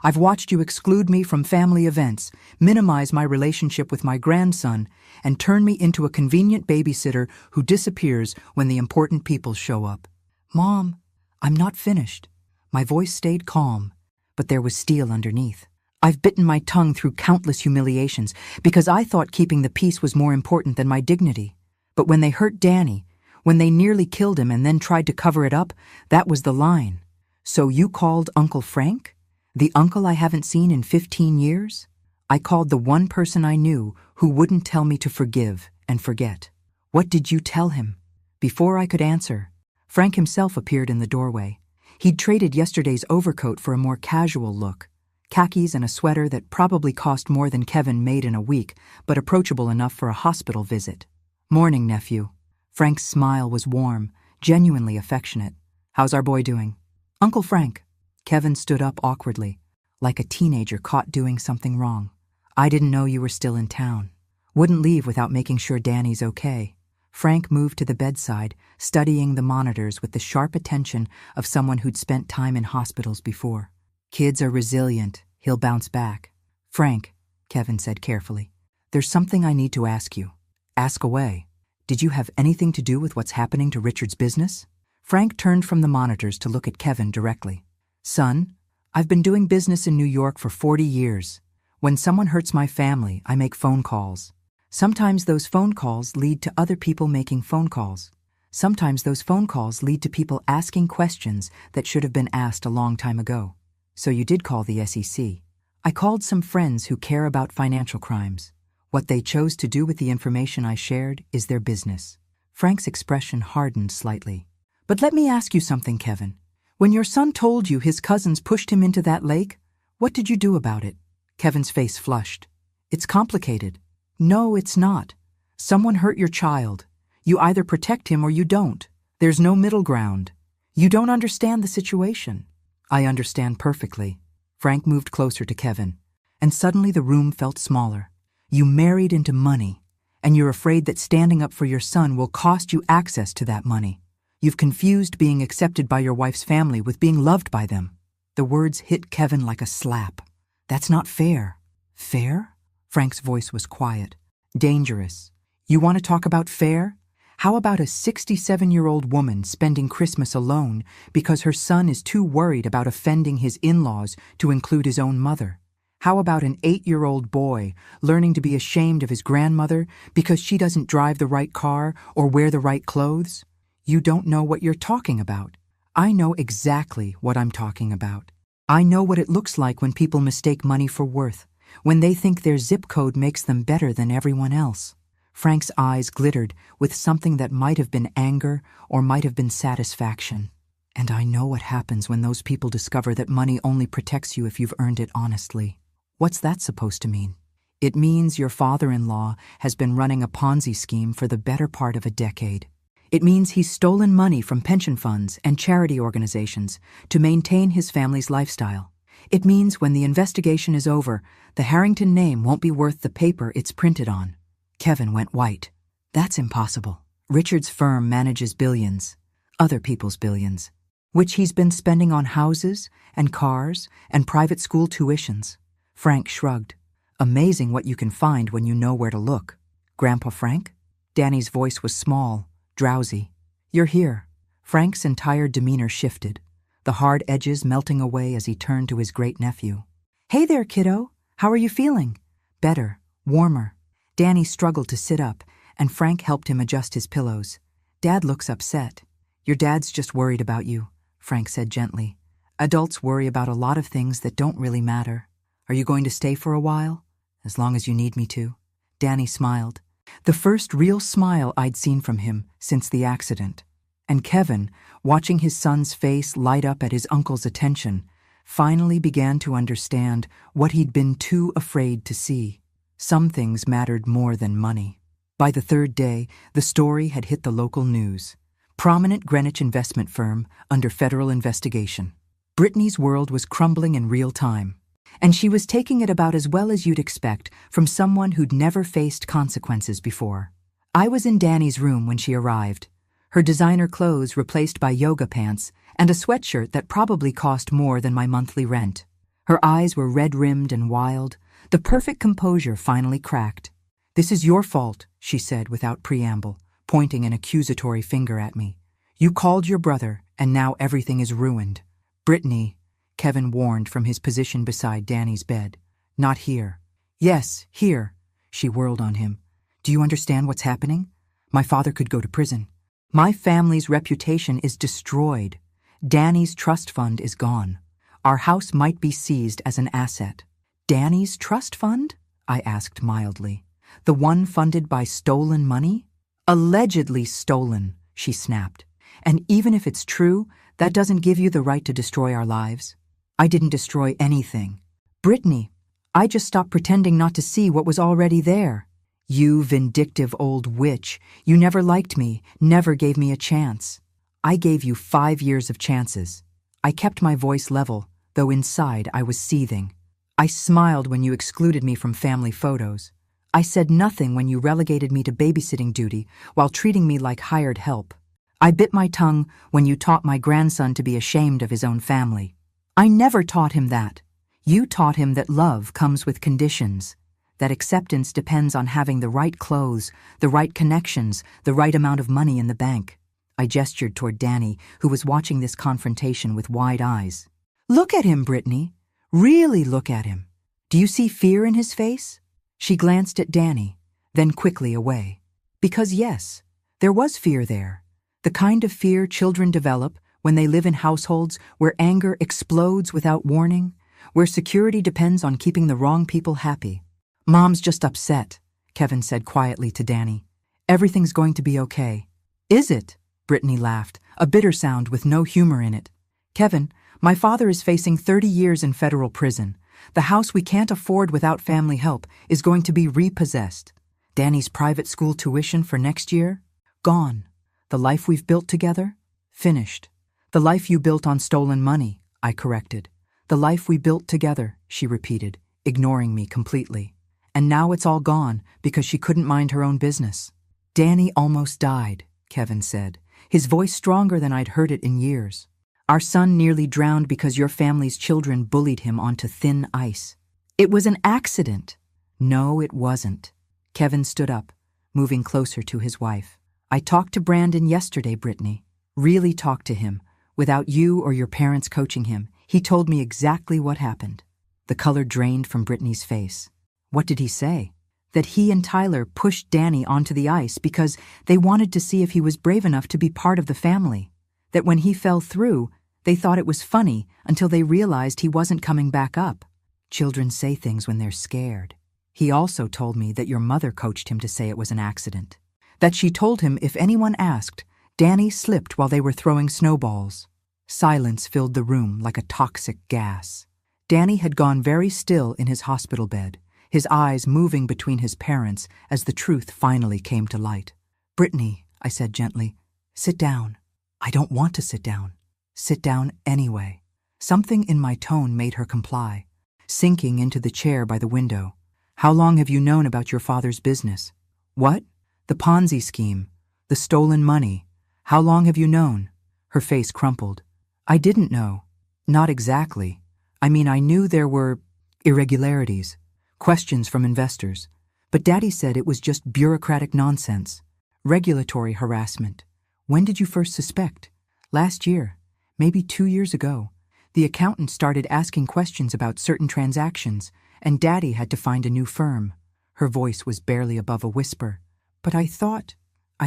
I've watched you exclude me from family events, minimize my relationship with my grandson, and turn me into a convenient babysitter who disappears when the important people show up." "Mom, I'm not finished." My voice stayed calm, but there was steel underneath. "I've bitten my tongue through countless humiliations because I thought keeping the peace was more important than my dignity. But when they hurt Danny, when they nearly killed him and then tried to cover it up, that was the line. So you called Uncle Frank? The uncle I haven't seen in 15 years? I called the one person I knew who wouldn't tell me to forgive and forget. What did you tell him?" Before I could answer, Frank himself appeared in the doorway. He'd traded yesterday's overcoat for a more casual look, khakis and a sweater that probably cost more than Kevin made in a week, but approachable enough for a hospital visit. "Morning, nephew." Frank's smile was warm, genuinely affectionate. "How's our boy doing?" "Uncle Frank." Kevin stood up awkwardly, like a teenager caught doing something wrong. "I didn't know you were still in town. Wouldn't leave without making sure Danny's okay." Frank moved to the bedside, studying the monitors with the sharp attention of someone who'd spent time in hospitals before. "Kids are resilient. He'll bounce back." "Frank," Kevin said carefully, "there's something I need to ask you." "Ask away." "Did you have anything to do with what's happening to Richard's business?" Frank turned from the monitors to look at Kevin directly. "Son, I've been doing business in New York for 40 years. When someone hurts my family, I make phone calls. Sometimes those phone calls lead to other people making phone calls. Sometimes those phone calls lead to people asking questions that should have been asked a long time ago. So you did call the SEC. I called some friends who care about financial crimes. What they chose to do with the information I shared is their business." Frank's expression hardened slightly. "But let me ask you something, Kevin. When your son told you his cousins pushed him into that lake, what did you do about it?" Kevin's face flushed. "It's complicated." "No, it's not. Someone hurt your child. You either protect him or you don't. There's no middle ground. You don't understand the situation." "I understand perfectly." Frank moved closer to Kevin, and suddenly the room felt smaller. "You married into money, and you're afraid that standing up for your son will cost you access to that money. You've confused being accepted by your wife's family with being loved by them." The words hit Kevin like a slap. "That's not fair." "Fair?" Frank's voice was quiet. "Dangerous. You want to talk about fair? How about a 67-year-old woman spending Christmas alone because her son is too worried about offending his in-laws to include his own mother? How about an 8-year-old boy learning to be ashamed of his grandmother because she doesn't drive the right car or wear the right clothes? You don't know what you're talking about. I know exactly what I'm talking about. I know what it looks like when people mistake money for worth, when they think their zip code makes them better than everyone else." Frank's eyes glittered with something that might have been anger or might have been satisfaction. And I know what happens when those people discover that money only protects you if you've earned it honestly. What's that supposed to mean? It means your father-in-law has been running a Ponzi scheme for the better part of a decade. It means he's stolen money from pension funds and charity organizations to maintain his family's lifestyle. It means when the investigation is over, the Harrington name won't be worth the paper it's printed on. Kevin went white. That's impossible. Richard's firm manages billions, other people's billions, which he's been spending on houses and cars and private school tuitions. Frank shrugged. Amazing what you can find when you know where to look. Grandpa Frank? Danny's voice was small, drowsy. You're here. Frank's entire demeanor shifted, the hard edges melting away as he turned to his great-nephew. Hey there, kiddo. How are you feeling? Better, warmer. Danny struggled to sit up, and Frank helped him adjust his pillows. Dad looks upset. Your dad's just worried about you, Frank said gently. Adults worry about a lot of things that don't really matter. Are you going to stay for a while? As long as you need me to. Danny smiled. The first real smile I'd seen from him since the accident. And Kevin, watching his son's face light up at his uncle's attention, finally began to understand what he'd been too afraid to see. Some things mattered more than money. By the third day, the story had hit the local news. Prominent Greenwich investment firm under federal investigation. Brittany's world was crumbling in real time, and she was taking it about as well as you'd expect from someone who'd never faced consequences before. I was in Danny's room when she arrived, her designer clothes replaced by yoga pants and a sweatshirt that probably cost more than my monthly rent. Her eyes were red-rimmed and wild, the perfect composure finally cracked. This is your fault, she said without preamble, pointing an accusatory finger at me. You called your brother, and now everything is ruined. Brittany, Kevin warned from his position beside Danny's bed. Not here. Yes, here. She whirled on him. Do you understand what's happening? My father could go to prison. My family's reputation is destroyed. Danny's trust fund is gone. Our house might be seized as an asset. Danny's trust fund? I asked mildly. The one funded by stolen money? Allegedly stolen, she snapped. And even if it's true, that doesn't give you the right to destroy our lives. I didn't destroy anything. Brittany, I just stopped pretending not to see what was already there. You vindictive old witch, you never liked me, never gave me a chance. I gave you 5 years of chances. I kept my voice level, though inside I was seething. I smiled when you excluded me from family photos. I said nothing when you relegated me to babysitting duty while treating me like hired help. I bit my tongue when you taught my grandson to be ashamed of his own family. I never taught him that. You taught him that love comes with conditions, that acceptance depends on having the right clothes, the right connections, the right amount of money in the bank. I gestured toward Danny, who was watching this confrontation with wide eyes. Look at him, Brittany. Really look at him. Do you see fear in his face? She glanced at Danny, then quickly away. Because yes, there was fear there. The kind of fear children develop when they live in households where anger explodes without warning, where security depends on keeping the wrong people happy. Mom's just upset, Kevin said quietly to Danny. Everything's going to be okay. Is it? Brittany laughed, a bitter sound with no humor in it. Kevin, my father is facing 30 years in federal prison. The house we can't afford without family help is going to be repossessed. Danny's private school tuition for next year? Gone. The life we've built together? Finished. The life you built on stolen money, I corrected. The life we built together, she repeated, ignoring me completely. And now it's all gone because she couldn't mind her own business. Danny almost died, Kevin said, his voice stronger than I'd heard it in years. Our son nearly drowned because your family's children bullied him onto thin ice. It was an accident. No, it wasn't. Kevin stood up, moving closer to his wife. I talked to Brandon yesterday, Brittany. Really talked to him. Without you or your parents coaching him, he told me exactly what happened. The color drained from Brittany's face. What did he say? That he and Tyler pushed Danny onto the ice because they wanted to see if he was brave enough to be part of the family. That when he fell through, they thought it was funny until they realized he wasn't coming back up. Children say things when they're scared. He also told me that your mother coached him to say it was an accident. That she told him if anyone asked, Danny slipped while they were throwing snowballs. Silence filled the room like a toxic gas. Danny had gone very still in his hospital bed, his eyes moving between his parents as the truth finally came to light. "Brittany," I said gently, "sit down." "I don't want to sit down." "Sit down anyway." Something in my tone made her comply, sinking into the chair by the window. "How long have you known about your father's business?" "What?" "The Ponzi scheme. The stolen money. How long have you known?" Her face crumpled. "I didn't know." "Not exactly. I mean, I knew there were irregularities, questions from investors. But Daddy said it was just bureaucratic nonsense. Regulatory harassment. When did you first suspect?" "Last year. Maybe 2 years ago. The accountant started asking questions about certain transactions, and Daddy had to find a new firm." Her voice was barely above a whisper. "But I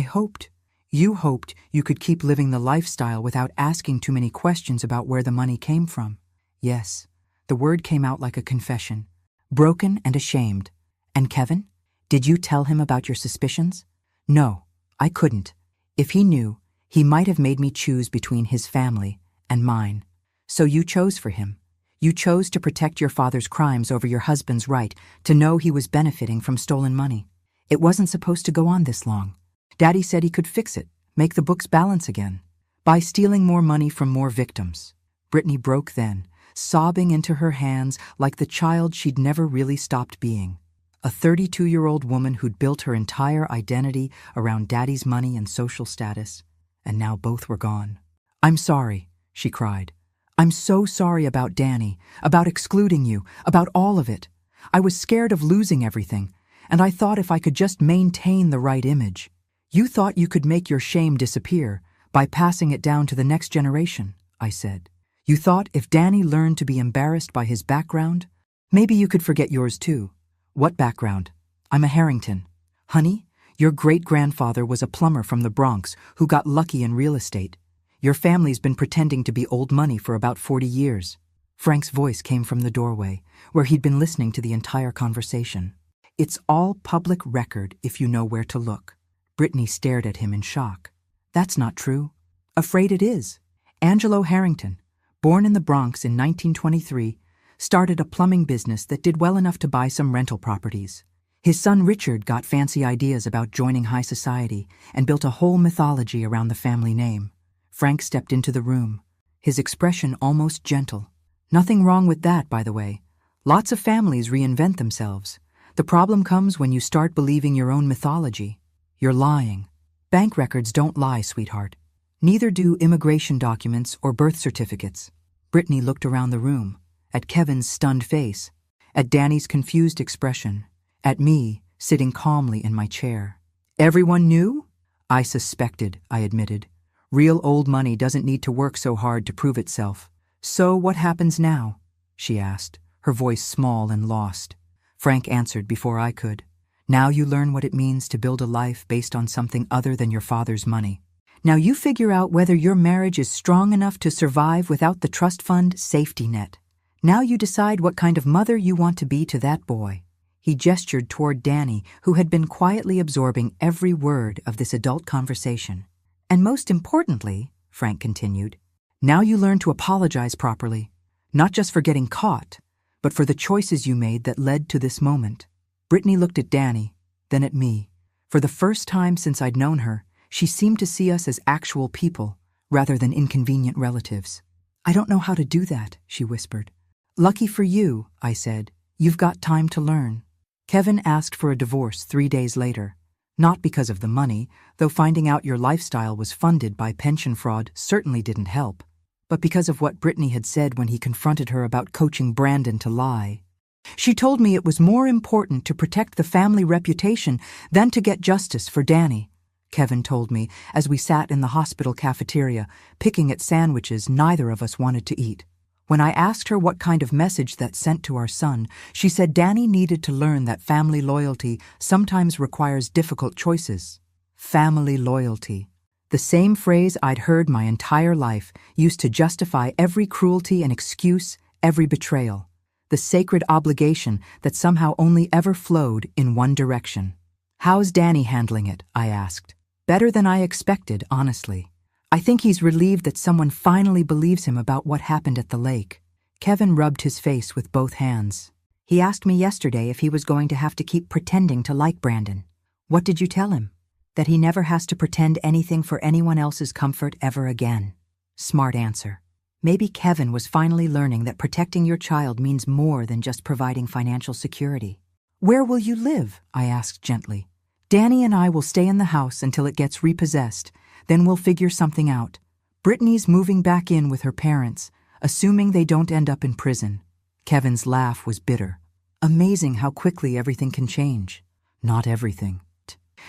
hoped. You hoped you could keep living the lifestyle without asking too many questions about where the money came from." "Yes." The word came out like a confession. "Broken and ashamed." "And Kevin? Did you tell him about your suspicions?" "No, I couldn't. If he knew, he might have made me choose between his family and mine." "So you chose for him. You chose to protect your father's crimes over your husband's right to know he was benefiting from stolen money. It wasn't supposed to go on this long. Daddy said he could fix it, make the books balance again, by stealing more money from more victims." Brittany broke then, sobbing into her hands like the child she'd never really stopped being. A 32-year-old woman who'd built her entire identity around Daddy's money and social status, and now both were gone. "I'm sorry," she cried. "I'm so sorry about Danny, about excluding you, about all of it. I was scared of losing everything, and I thought if I could just maintain the right image. You thought you could make your shame disappear by passing it down to the next generation," I said. "You thought if Danny learned to be embarrassed by his background, maybe you could forget yours too." "What background?" "I'm a Harrington. Honey, your great-grandfather was a plumber from the Bronx who got lucky in real estate. Your family's been pretending to be old money for about 40 years. Frank's voice came from the doorway, where he'd been listening to the entire conversation. "It's all public record if you know where to look." Brittany stared at him in shock. "That's not true." "Afraid it is. Angelo Harrington, born in the Bronx in 1923, started a plumbing business that did well enough to buy some rental properties. His son Richard got fancy ideas about joining high society and built a whole mythology around the family name." Frank stepped into the room, his expression almost gentle. "Nothing wrong with that, by the way. Lots of families reinvent themselves. The problem comes when you start believing your own mythology. You're lying. Bank records don't lie, sweetheart. Neither do immigration documents or birth certificates." Brittany looked around the room, at Kevin's stunned face, at Danny's confused expression, at me sitting calmly in my chair. "Everyone knew?" "I suspected," I admitted. "Real old money doesn't need to work so hard to prove itself." "So what happens now?" she asked, her voice small and lost. Frank answered before I could. "Now you learn what it means to build a life based on something other than your father's money. Now you figure out whether your marriage is strong enough to survive without the trust fund safety net. Now you decide what kind of mother you want to be to that boy." He gestured toward Danny, who had been quietly absorbing every word of this adult conversation. "And most importantly," Frank continued, "now you learn to apologize properly, not just for getting caught, but for the choices you made that led to this moment." Brittany looked at Danny, then at me. For the first time since I'd known her, she seemed to see us as actual people, rather than inconvenient relatives. "I don't know how to do that," she whispered. "Lucky for you," I said. "You've got time to learn." Kevin asked for a divorce 3 days later. Not because of the money, though finding out your lifestyle was funded by pension fraud certainly didn't help, but because of what Brittany had said when he confronted her about coaching Brandon to lie. She told me it was more important to protect the family reputation than to get justice for Danny, Kevin told me as we sat in the hospital cafeteria, picking at sandwiches neither of us wanted to eat. When I asked her what kind of message that sent to our son, she said Danny needed to learn that family loyalty sometimes requires difficult choices. Family loyalty. The same phrase I'd heard my entire life, used to justify every cruelty and excuse, every betrayal. the sacred obligation that somehow only ever flowed in one direction. "How's Danny handling it?" I asked. "Better than I expected, honestly. I think he's relieved that someone finally believes him about what happened at the lake." Kevin rubbed his face with both hands. "He asked me yesterday if he was going to have to keep pretending to like Brandon." "What did you tell him?" "That he never has to pretend anything for anyone else's comfort ever again." Smart answer. Maybe Kevin was finally learning that protecting your child means more than just providing financial security. "Where will you live?" I asked gently. "Danny and I will stay in the house until it gets repossessed. Then we'll figure something out. Brittany's moving back in with her parents, assuming they don't end up in prison." Kevin's laugh was bitter. "Amazing how quickly everything can change." "Not everything.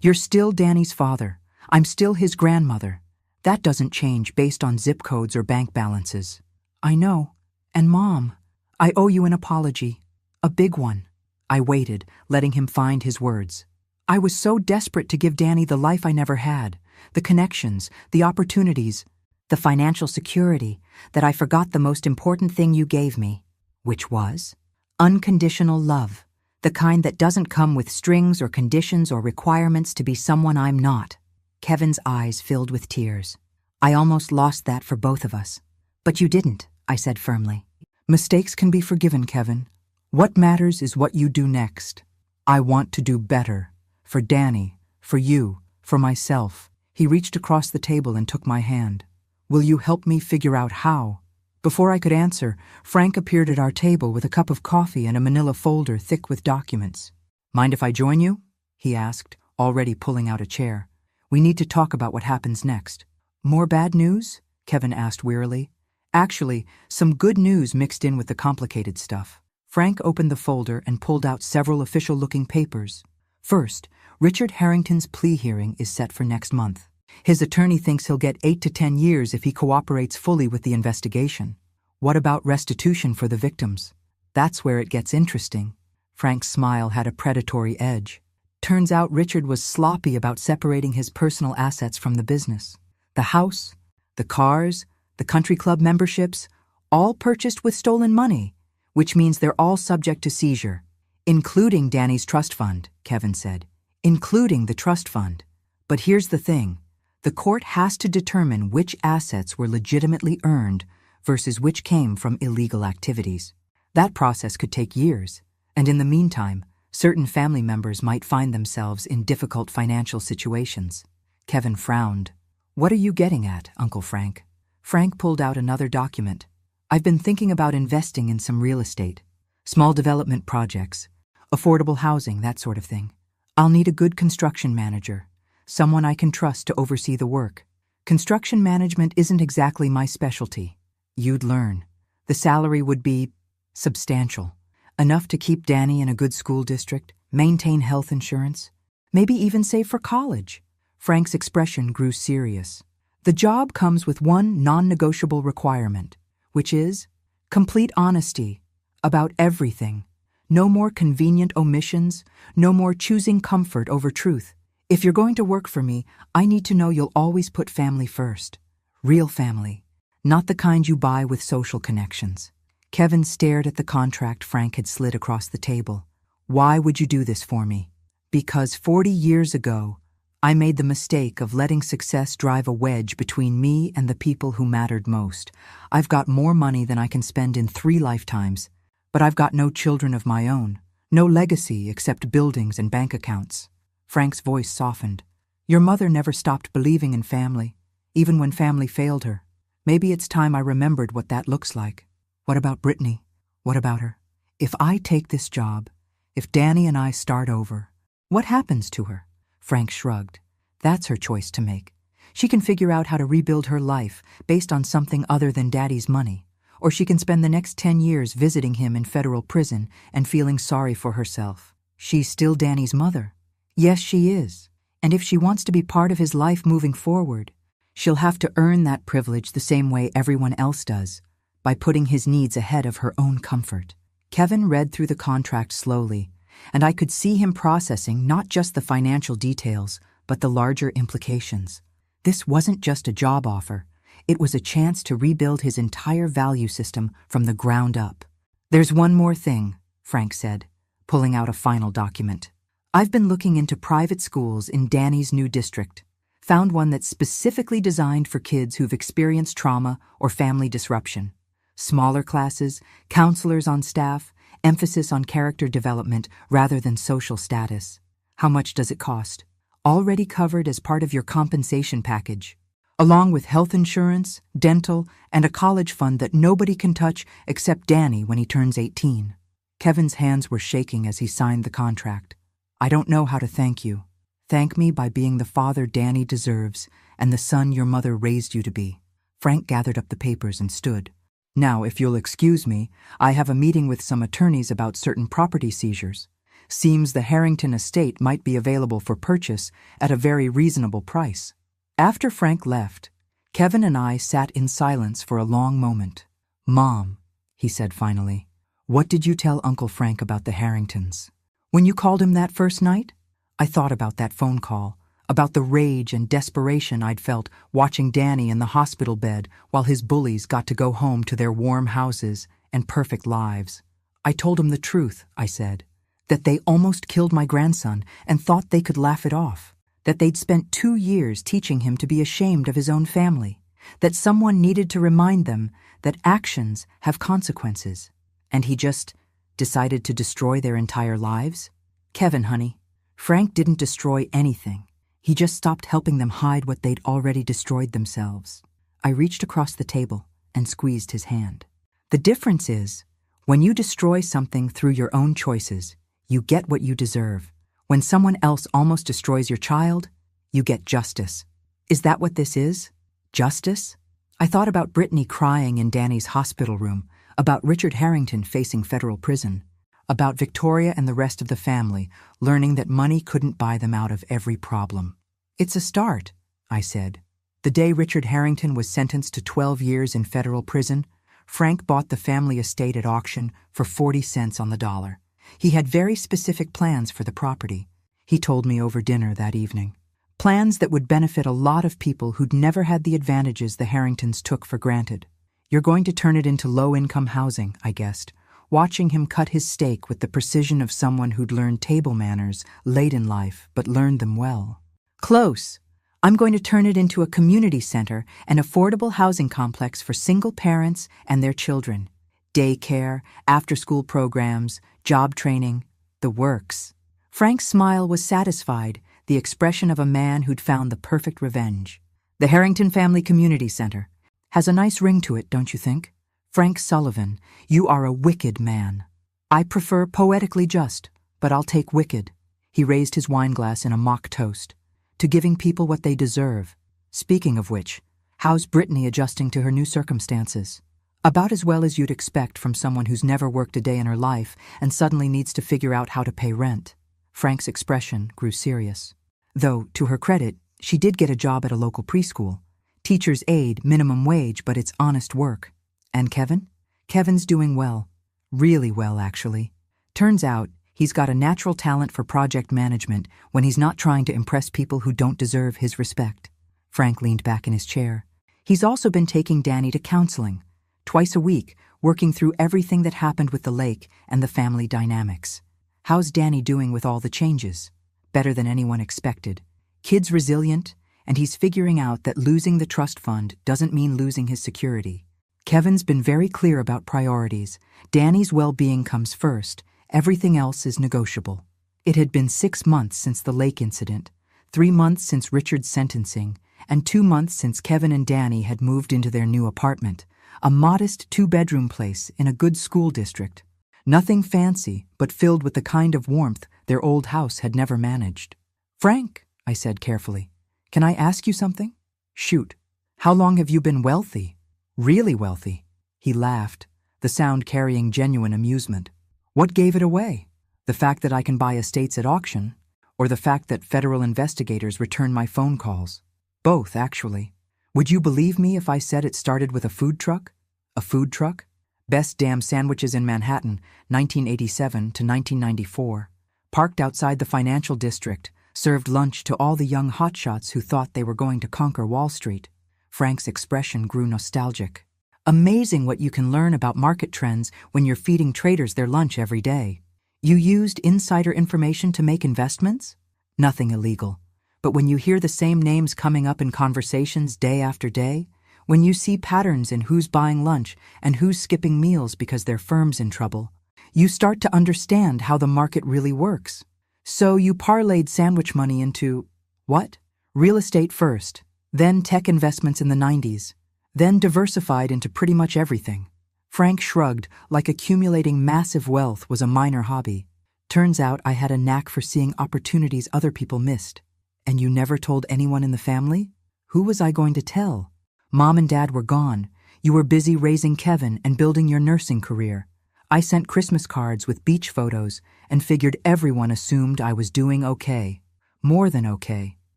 You're still Danny's father. I'm still his grandmother. That doesn't change based on zip codes or bank balances." "I know. And Mom, I owe you an apology. A big one." I waited, letting him find his words. "I was so desperate to give Danny the life I never had, the connections, the opportunities, the financial security, that I forgot the most important thing you gave me." "Which was?" "Unconditional love, the kind that doesn't come with strings or conditions or requirements to be someone I'm not." Kevin's eyes filled with tears. "I almost lost that for both of us." "But you didn't," I said firmly. "Mistakes can be forgiven, Kevin. What matters is what you do next. I want to do better. For Danny, for you, for myself." He reached across the table and took my hand. "Will you help me figure out how?" Before I could answer, Frank appeared at our table with a cup of coffee and a manila folder thick with documents. "Mind if I join you?" he asked, already pulling out a chair. "We need to talk about what happens next." "More bad news?" Kevin asked wearily. "Actually, some good news mixed in with the complicated stuff." Frank opened the folder and pulled out several official-looking papers. "First, Richard Harrington's plea hearing is set for next month. His attorney thinks he'll get 8 to 10 years if he cooperates fully with the investigation. What about restitution for the victims?" "That's where it gets interesting." Frank's smile had a predatory edge. "Turns out Richard was sloppy about separating his personal assets from the business. The house, the cars, the country club memberships, all purchased with stolen money, which means they're all subject to seizure." "Including Danny's trust fund," Kevin said. "Including the trust fund. But here's the thing. The court has to determine which assets were legitimately earned versus which came from illegal activities. That process could take years, and in the meantime, certain family members might find themselves in difficult financial situations." Kevin frowned. "What are you getting at, Uncle Frank?" Frank pulled out another document. "I've been thinking about investing in some real estate, small development projects, affordable housing, that sort of thing. I'll need a good construction manager, someone I can trust to oversee the work. Construction management isn't exactly my specialty." "You'd learn. The salary would be substantial. Enough to keep Danny in a good school district, maintain health insurance, maybe even save for college." Frank's expression grew serious. "The job comes with one non-negotiable requirement, which is complete honesty about everything. No more convenient omissions, no more choosing comfort over truth. If you're going to work for me, I need to know you'll always put family first. Real family, not the kind you buy with social connections." Kevin stared at the contract Frank had slid across the table. "Why would you do this for me?" "Because 40 years ago, I made the mistake of letting success drive a wedge between me and the people who mattered most. I've got more money than I can spend in 3 lifetimes, but I've got no children of my own, no legacy except buildings and bank accounts." Frank's voice softened. "Your mother never stopped believing in family, even when family failed her. Maybe it's time I remembered what that looks like." "What about Brittany? What about her? If I take this job, if Danny and I start over, what happens to her?" Frank shrugged. "That's her choice to make. She can figure out how to rebuild her life based on something other than Daddy's money, or she can spend the next 10 years visiting him in federal prison and feeling sorry for herself. She's still Danny's mother." "Yes, she is. And if she wants to be part of his life moving forward, she'll have to earn that privilege the same way everyone else does, by putting his needs ahead of her own comfort." Kevin read through the contract slowly, and I could see him processing not just the financial details, but the larger implications. This wasn't just a job offer. It was a chance to rebuild his entire value system from the ground up. There's one more thing, Frank said, pulling out a final document. I've been looking into private schools in Danny's new district. Found one that's specifically designed for kids who've experienced trauma or family disruption. Smaller classes, counselors on staff, emphasis on character development rather than social status. How much does it cost? Already covered as part of your compensation package, along with health insurance, dental, and a college fund that nobody can touch except Danny when he turns 18. Kevin's hands were shaking as he signed the contract. I don't know how to thank you. Thank me by being the father Danny deserves and the son your mother raised you to be. Frank gathered up the papers and stood. Now, if you'll excuse me, I have a meeting with some attorneys about certain property seizures. Seems the Harrington estate might be available for purchase at a very reasonable price. After Frank left, Kevin and I sat in silence for a long moment. Mom, he said finally, what did you tell Uncle Frank about the Harringtons? When you called him that first night? I thought about that phone call, about the rage and desperation I'd felt watching Danny in the hospital bed while his bullies got to go home to their warm houses and perfect lives. I told him the truth, I said, that they almost killed my grandson and thought they could laugh it off, that they'd spent 2 years teaching him to be ashamed of his own family, that someone needed to remind them that actions have consequences, and he just decided to destroy their entire lives? Kevin, honey, Frank didn't destroy anything. He just stopped helping them hide what they'd already destroyed themselves. I reached across the table and squeezed his hand. The difference is, when you destroy something through your own choices, you get what you deserve. When someone else almost destroys your child, you get justice. Is that what this is? Justice? I thought about Brittany crying in Danny's hospital room, about Richard Harrington facing federal prison, about Victoria and the rest of the family learning that money couldn't buy them out of every problem. It's a start, I said. The day Richard Harrington was sentenced to 12 years in federal prison, Frank bought the family estate at auction for 40 cents on the dollar. He had very specific plans for the property. He told me over dinner that evening. Plans that would benefit a lot of people who'd never had the advantages the Harringtons took for granted. You're going to turn it into low-income housing, I guessed, watching him cut his steak with the precision of someone who'd learned table manners late in life but learned them well. Close. I'm going to turn it into a community center, an affordable housing complex for single parents and their children. Daycare, after-school programs, job training, the works. Frank's smile was satisfied, the expression of a man who'd found the perfect revenge. The Harrington Family Community Center. Has a nice ring to it, don't you think? Frank Sullivan, you are a wicked man. I prefer poetically just, but I'll take wicked. He raised his wineglass in a mock toast. To giving people what they deserve. Speaking of which, how's Brittany adjusting to her new circumstances? About as well as you'd expect from someone who's never worked a day in her life and suddenly needs to figure out how to pay rent. Frank's expression grew serious. Though, to her credit, she did get a job at a local preschool. Teacher's aide, minimum wage, but it's honest work. And Kevin? Kevin's doing well. Really well, actually. Turns out, he's got a natural talent for project management when he's not trying to impress people who don't deserve his respect. Frank leaned back in his chair. He's also been taking Danny to counseling, twice a week, working through everything that happened with the lake and the family dynamics. How's Danny doing with all the changes? Better than anyone expected. Kid's resilient, and he's figuring out that losing the trust fund doesn't mean losing his security. Kevin's been very clear about priorities. Danny's well-being comes first. Everything else is negotiable. It had been 6 months since the lake incident, 3 months since Richard's sentencing, and 2 months since Kevin and Danny had moved into their new apartment, a modest 2-bedroom place in a good school district. Nothing fancy, but filled with the kind of warmth their old house had never managed. Frank, I said carefully, can I ask you something? Shoot. How long have you been wealthy? Really wealthy? He laughed, the sound carrying genuine amusement. What gave it away? The fact that I can buy estates at auction, or the fact that federal investigators return my phone calls? Both, actually. Would you believe me if I said it started with a food truck? A food truck? Best damn sandwiches in Manhattan, 1987 to 1994. Parked outside the financial district, served lunch to all the young hotshots who thought they were going to conquer Wall Street. Frank's expression grew nostalgic. Amazing what you can learn about market trends when you're feeding traders their lunch every day. You used insider information to make investments? Nothing illegal. But when you hear the same names coming up in conversations day after day, when you see patterns in who's buying lunch and who's skipping meals because their firm's in trouble, you start to understand how the market really works. So you parlayed sandwich money into, what? Real estate first, then tech investments in the 90s, then diversified into pretty much everything. Frank shrugged, like accumulating massive wealth was a minor hobby. Turns out I had a knack for seeing opportunities other people missed. And you never told anyone in the family? Who was I going to tell? Mom and Dad were gone. You were busy raising Kevin and building your nursing career. I sent Christmas cards with beach photos and figured everyone assumed I was doing okay. More than okay.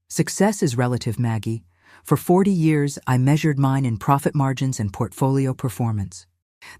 Success is relative, Maggie. For 40 years, I measured mine in profit margins and portfolio performance.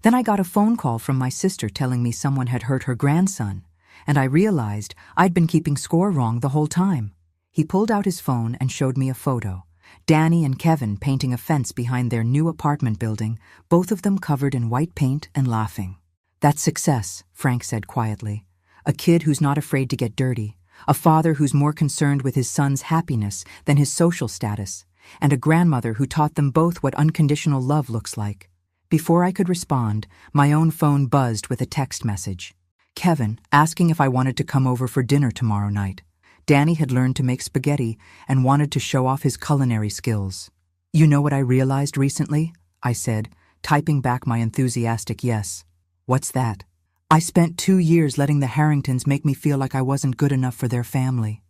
Then I got a phone call from my sister telling me someone had hurt her grandson, and I realized I'd been keeping score wrong the whole time. He pulled out his phone and showed me a photo. Danny and Kevin painting a fence behind their new apartment building, both of them covered in white paint and laughing. That's success, Frank said quietly. A kid who's not afraid to get dirty, a father who's more concerned with his son's happiness than his social status, and a grandmother who taught them both what unconditional love looks like. Before I could respond, my own phone buzzed with a text message. Kevin, asking if I wanted to come over for dinner tomorrow night. Danny had learned to make spaghetti and wanted to show off his culinary skills. You know what I realized recently? I said, typing back my enthusiastic yes. What's that? I spent 2 years letting the Harringtons make me feel like I wasn't good enough for their family.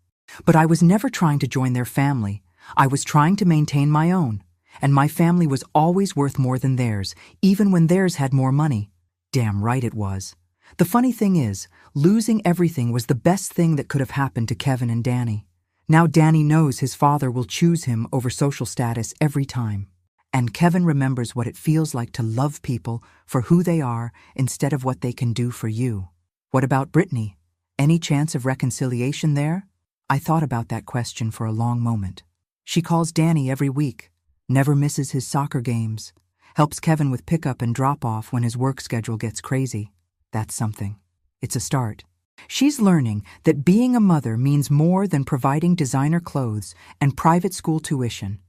But I was never trying to join their family. I was trying to maintain my own, and my family was always worth more than theirs, even when theirs had more money. Damn right it was. The funny thing is, losing everything was the best thing that could have happened to Kevin and Danny. Now Danny knows his father will choose him over social status every time. And Kevin remembers what it feels like to love people for who they are instead of what they can do for you. What about Brittany? Any chance of reconciliation there? I thought about that question for a long moment. She calls Danny every week, never misses his soccer games, helps Kevin with pickup and drop-off when his work schedule gets crazy. That's something. It's a start. She's learning that being a mother means more than providing designer clothes and private school tuition.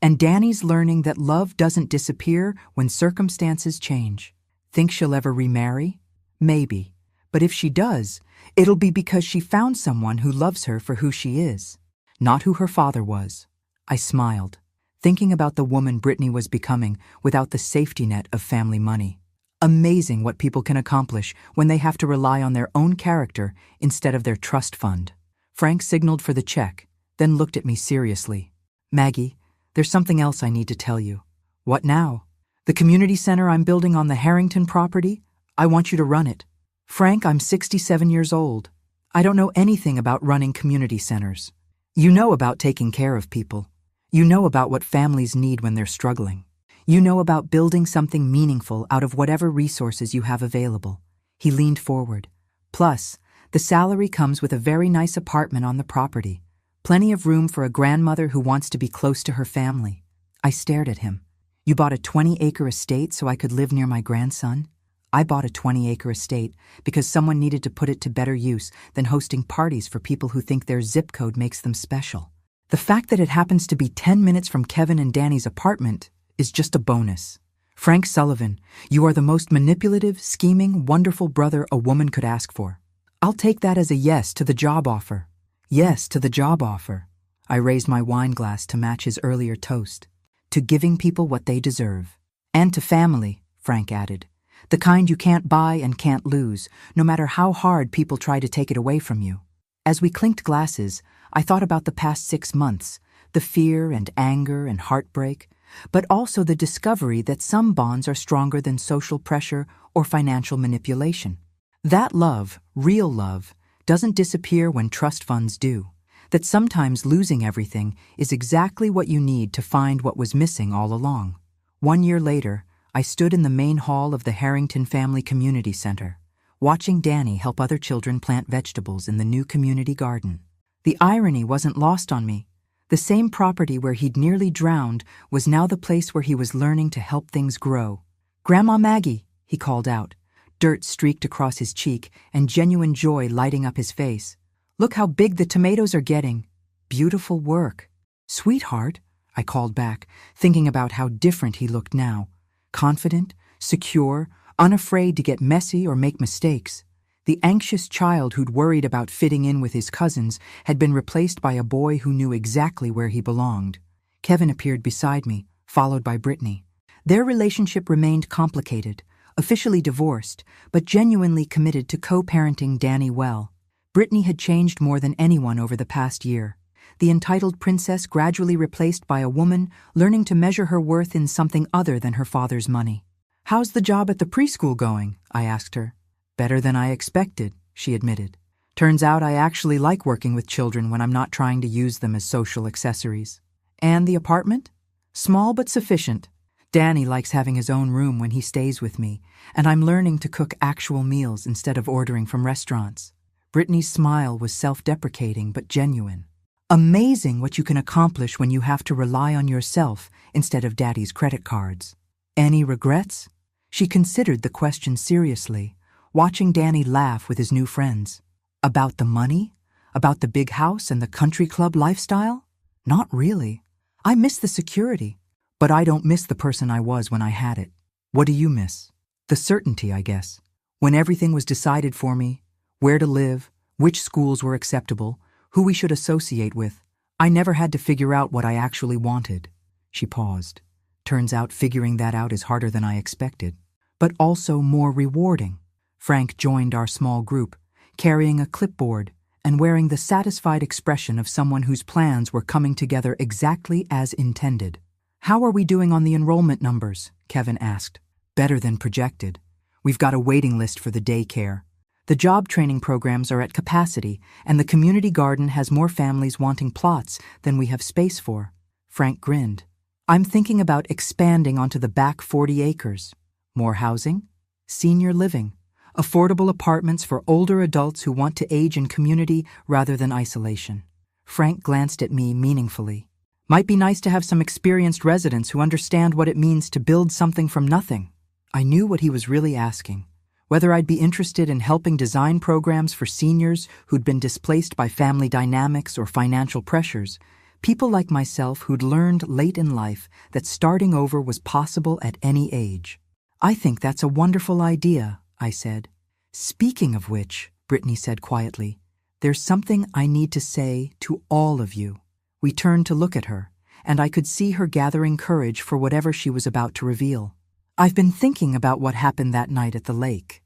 And Danny's learning that love doesn't disappear when circumstances change. Think she'll ever remarry? Maybe. But if she does, it'll be because she found someone who loves her for who she is, not who her father was. I smiled, thinking about the woman Brittany was becoming without the safety net of family money. Amazing what people can accomplish when they have to rely on their own character instead of their trust fund. Frank signaled for the check, then looked at me seriously. Maggie, there's something else I need to tell you. What now? The community center I'm building on the Harrington property? I want you to run it. Frank, I'm 67 years old. I don't know anything about running community centers. You know about taking care of people. You know about what families need when they're struggling. You know about building something meaningful out of whatever resources you have available. He leaned forward. Plus, the salary comes with a very nice apartment on the property. Plenty of room for a grandmother who wants to be close to her family. I stared at him. You bought a 20-acre estate so I could live near my grandson? I bought a 20-acre estate because someone needed to put it to better use than hosting parties for people who think their zip code makes them special. The fact that it happens to be 10 minutes from Kevin and Danny's apartment is just a bonus. Frank Sullivan, you are the most manipulative, scheming, wonderful brother a woman could ask for. I'll take that as a yes to the job offer. Yes to the job offer. I raised my wine glass to match his earlier toast. To giving people what they deserve. And to family, Frank added. The kind you can't buy and can't lose, no matter how hard people try to take it away from you. As we clinked glasses, I thought about the past 6 months, the fear and anger and heartbreak, but also the discovery that some bonds are stronger than social pressure or financial manipulation. That love, real love, doesn't disappear when trust funds do. That sometimes losing everything is exactly what you need to find what was missing all along. 1 year later, I stood in the main hall of the Harrington Family Community Center, watching Danny help other children plant vegetables in the new community garden. The irony wasn't lost on me. The same property where he'd nearly drowned was now the place where he was learning to help things grow. "Grandma Maggie," he called out, dirt streaked across his cheek and genuine joy lighting up his face. "Look how big the tomatoes are getting. Beautiful work." "Sweetheart," I called back, thinking about how different he looked now. Confident, secure, unafraid to get messy or make mistakes. The anxious child who'd worried about fitting in with his cousins had been replaced by a boy who knew exactly where he belonged. Kevin appeared beside me, followed by Brittany. Their relationship remained complicated, officially divorced, but genuinely committed to co-parenting Danny well. Brittany had changed more than anyone over the past year. The entitled princess gradually replaced by a woman learning to measure her worth in something other than her father's money. "How's the job at the preschool going?" I asked her. "Better than I expected," she admitted. "Turns out I actually like working with children when I'm not trying to use them as social accessories." "And the apartment?" "Small but sufficient. Danny likes having his own room when he stays with me, and I'm learning to cook actual meals instead of ordering from restaurants." Brittany's smile was self-deprecating but genuine. "Amazing what you can accomplish when you have to rely on yourself instead of Daddy's credit cards." "Any regrets?" She considered the question seriously, watching Danny laugh with his new friends. "About the money? About the big house and the country club lifestyle? Not really. I miss the security, but I don't miss the person I was when I had it." "What do you miss?" "The certainty, I guess. When everything was decided for me, where to live, which schools were acceptable, who we should associate with, I never had to figure out what I actually wanted." She paused. "Turns out figuring that out is harder than I expected, but also more rewarding." Frank joined our small group, carrying a clipboard and wearing the satisfied expression of someone whose plans were coming together exactly as intended. "How are we doing on the enrollment numbers?" Kevin asked. "Better than projected. We've got a waiting list for the daycare. The job training programs are at capacity, and the community garden has more families wanting plots than we have space for." Frank grinned. "I'm thinking about expanding onto the back 40 acres. More housing? Senior living. Affordable apartments for older adults who want to age in community rather than isolation." Frank glanced at me meaningfully. "Might be nice to have some experienced residents who understand what it means to build something from nothing." I knew what he was really asking. Whether I'd be interested in helping design programs for seniors who'd been displaced by family dynamics or financial pressures, people like myself who'd learned late in life that starting over was possible at any age. "I think that's a wonderful idea," I said. "Speaking of which," Brittany said quietly, "there's something I need to say to all of you." We turned to look at her, and I could see her gathering courage for whatever she was about to reveal. "I've been thinking about what happened that night at the lake,"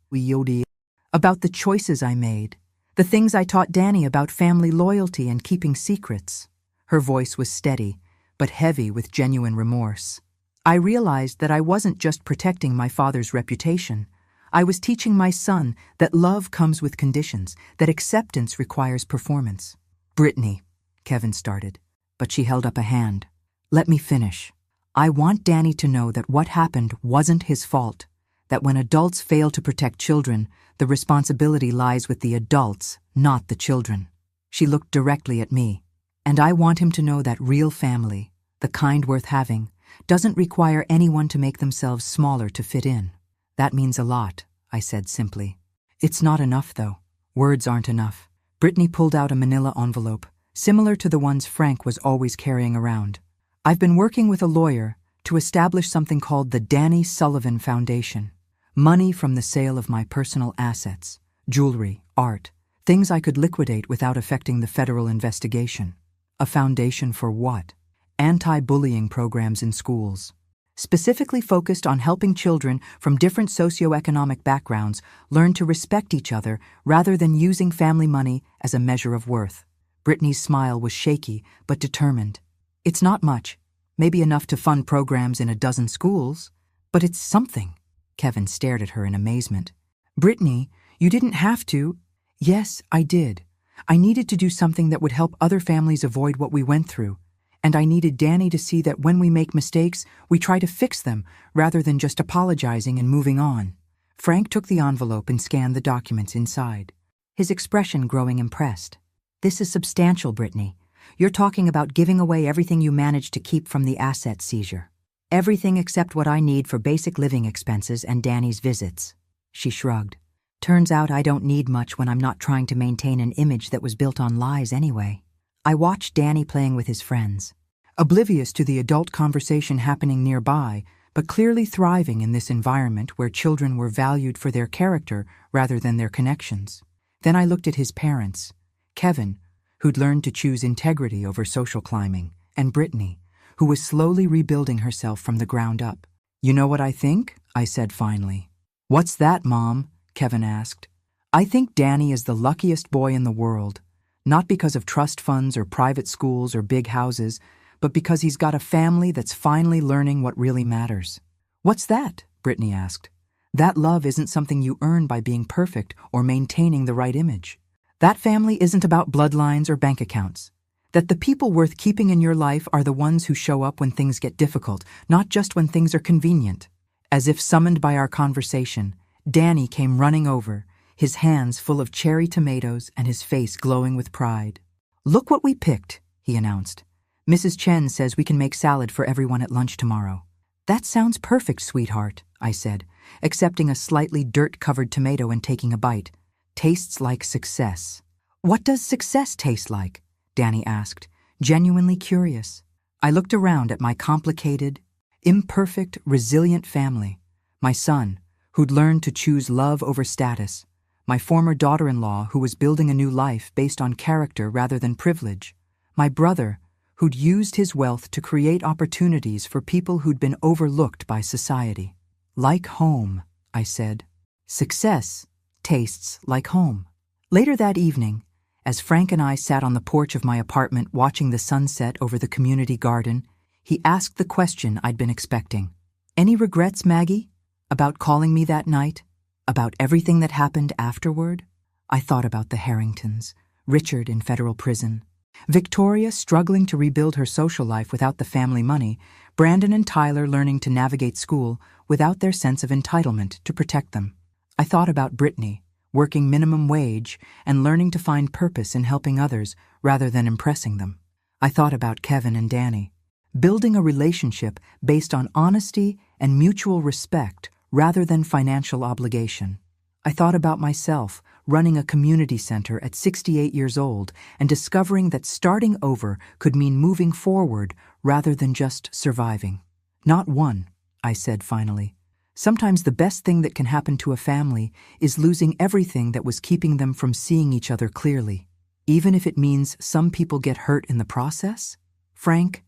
about the choices I made, the things I taught Danny about family loyalty and keeping secrets." Her voice was steady, but heavy with genuine remorse. "I realized that I wasn't just protecting my father's reputation. I was teaching my son that love comes with conditions, that acceptance requires performance." "Brittany," Kevin started, but she held up a hand. "Let me finish. I want Danny to know that what happened wasn't his fault, that when adults fail to protect children, the responsibility lies with the adults, not the children." She looked directly at me. "And I want him to know that real family, the kind worth having, doesn't require anyone to make themselves smaller to fit in." "That means a lot," I said simply. "It's not enough, though. Words aren't enough." Brittany pulled out a manila envelope, similar to the ones Frank was always carrying around. "I've been working with a lawyer to establish something called the Danny Sullivan Foundation. Money from the sale of my personal assets, jewelry, art, things I could liquidate without affecting the federal investigation." "A foundation for what?" "Anti-bullying programs in schools. Specifically focused on helping children from different socioeconomic backgrounds learn to respect each other rather than using family money as a measure of worth." Brittany's smile was shaky but determined. "It's not much, maybe enough to fund programs in a dozen schools, but it's something." Kevin stared at her in amazement. "Brittany, you didn't have to." "Yes, I did. I needed to do something that would help other families avoid what we went through. And I needed Danny to see that when we make mistakes, we try to fix them rather than just apologizing and moving on." Frank took the envelope and scanned the documents inside, his expression growing impressed. "This is substantial, Brittany. You're talking about giving away everything you managed to keep from the asset seizure. Everything except what I need for basic living expenses and Danny's visits. She shrugged. Turns out I don't need much when I'm not trying to maintain an image that was built on lies anyway. I watched Danny playing with his friends, oblivious to the adult conversation happening nearby, but clearly thriving in this environment where children were valued for their character rather than their connections. Then I looked at his parents, Kevin, who'd learned to choose integrity over social climbing, and Brittany, who was slowly rebuilding herself from the ground up. "You know what I think?" I said finally. "What's that, Mom?" Kevin asked. "I think Danny is the luckiest boy in the world, not because of trust funds or private schools or big houses, but because he's got a family that's finally learning what really matters." "What's that?" Brittany asked. "That love isn't something you earn by being perfect or maintaining the right image. That family isn't about bloodlines or bank accounts. That the people worth keeping in your life are the ones who show up when things get difficult, not just when things are convenient." As if summoned by our conversation, Danny came running over, his hands full of cherry tomatoes and his face glowing with pride. "Look what we picked," he announced. "Mrs. Chen says we can make salad for everyone at lunch tomorrow." "That sounds perfect, sweetheart," I said, accepting a slightly dirt-covered tomato and taking a bite. "Tastes like success." "What does success taste like?" Danny asked, genuinely curious. I looked around at my complicated, imperfect, resilient family. My son, who'd learned to choose love over status. My former daughter-in-law, who was building a new life based on character rather than privilege. My brother, who'd used his wealth to create opportunities for people who'd been overlooked by society. "Like home," I said. "Success tastes like home." Later that evening, as Frank and I sat on the porch of my apartment watching the sunset over the community garden, he asked the question I'd been expecting. "Any regrets, Maggie? About calling me that night? About everything that happened afterward?" I thought about the Harringtons, Richard in federal prison, Victoria struggling to rebuild her social life without the family money, Brandon and Tyler learning to navigate school without their sense of entitlement to protect them. I thought about Brittany, working minimum wage and learning to find purpose in helping others rather than impressing them. I thought about Kevin and Danny, building a relationship based on honesty and mutual respect rather than financial obligation. I thought about myself running a community center at 68 years old and discovering that starting over could mean moving forward rather than just surviving. "Not one," I said finally. "Sometimes the best thing that can happen to a family is losing everything that was keeping them from seeing each other clearly, even if it means some people get hurt in the process." Frank,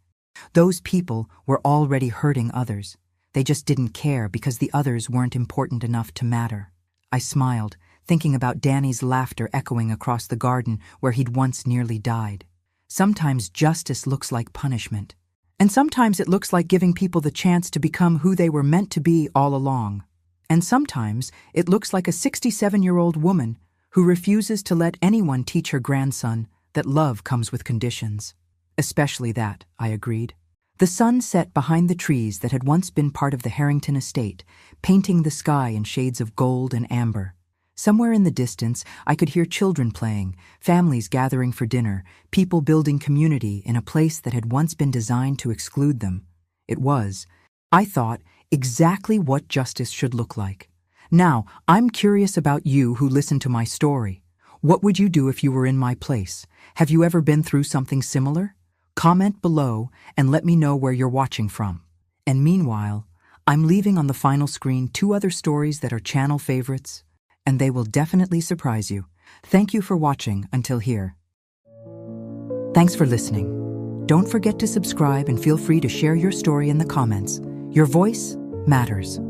those people were already hurting others. They just didn't care because the others weren't important enough to matter. I smiled, thinking about Danny's laughter echoing across the garden where he'd once nearly died. Sometimes justice looks like punishment, and sometimes it looks like giving people the chance to become who they were meant to be all along. And sometimes it looks like a 67-year-old woman who refuses to let anyone teach her grandson that love comes with conditions. "Especially that," I agreed. The sun set behind the trees that had once been part of the Harrington estate, painting the sky in shades of gold and amber. Somewhere in the distance, I could hear children playing, families gathering for dinner, people building community in a place that had once been designed to exclude them. It was, I thought, exactly what justice should look like. Now, I'm curious about you who listened to my story. What would you do if you were in my place? Have you ever been through something similar? Comment below and let me know where you're watching from. And meanwhile, I'm leaving on the final screen 2 other stories that are channel favorites, and they will definitely surprise you. Thank you for watching until here. Thanks for listening. Don't forget to subscribe and feel free to share your story in the comments. Your voice matters.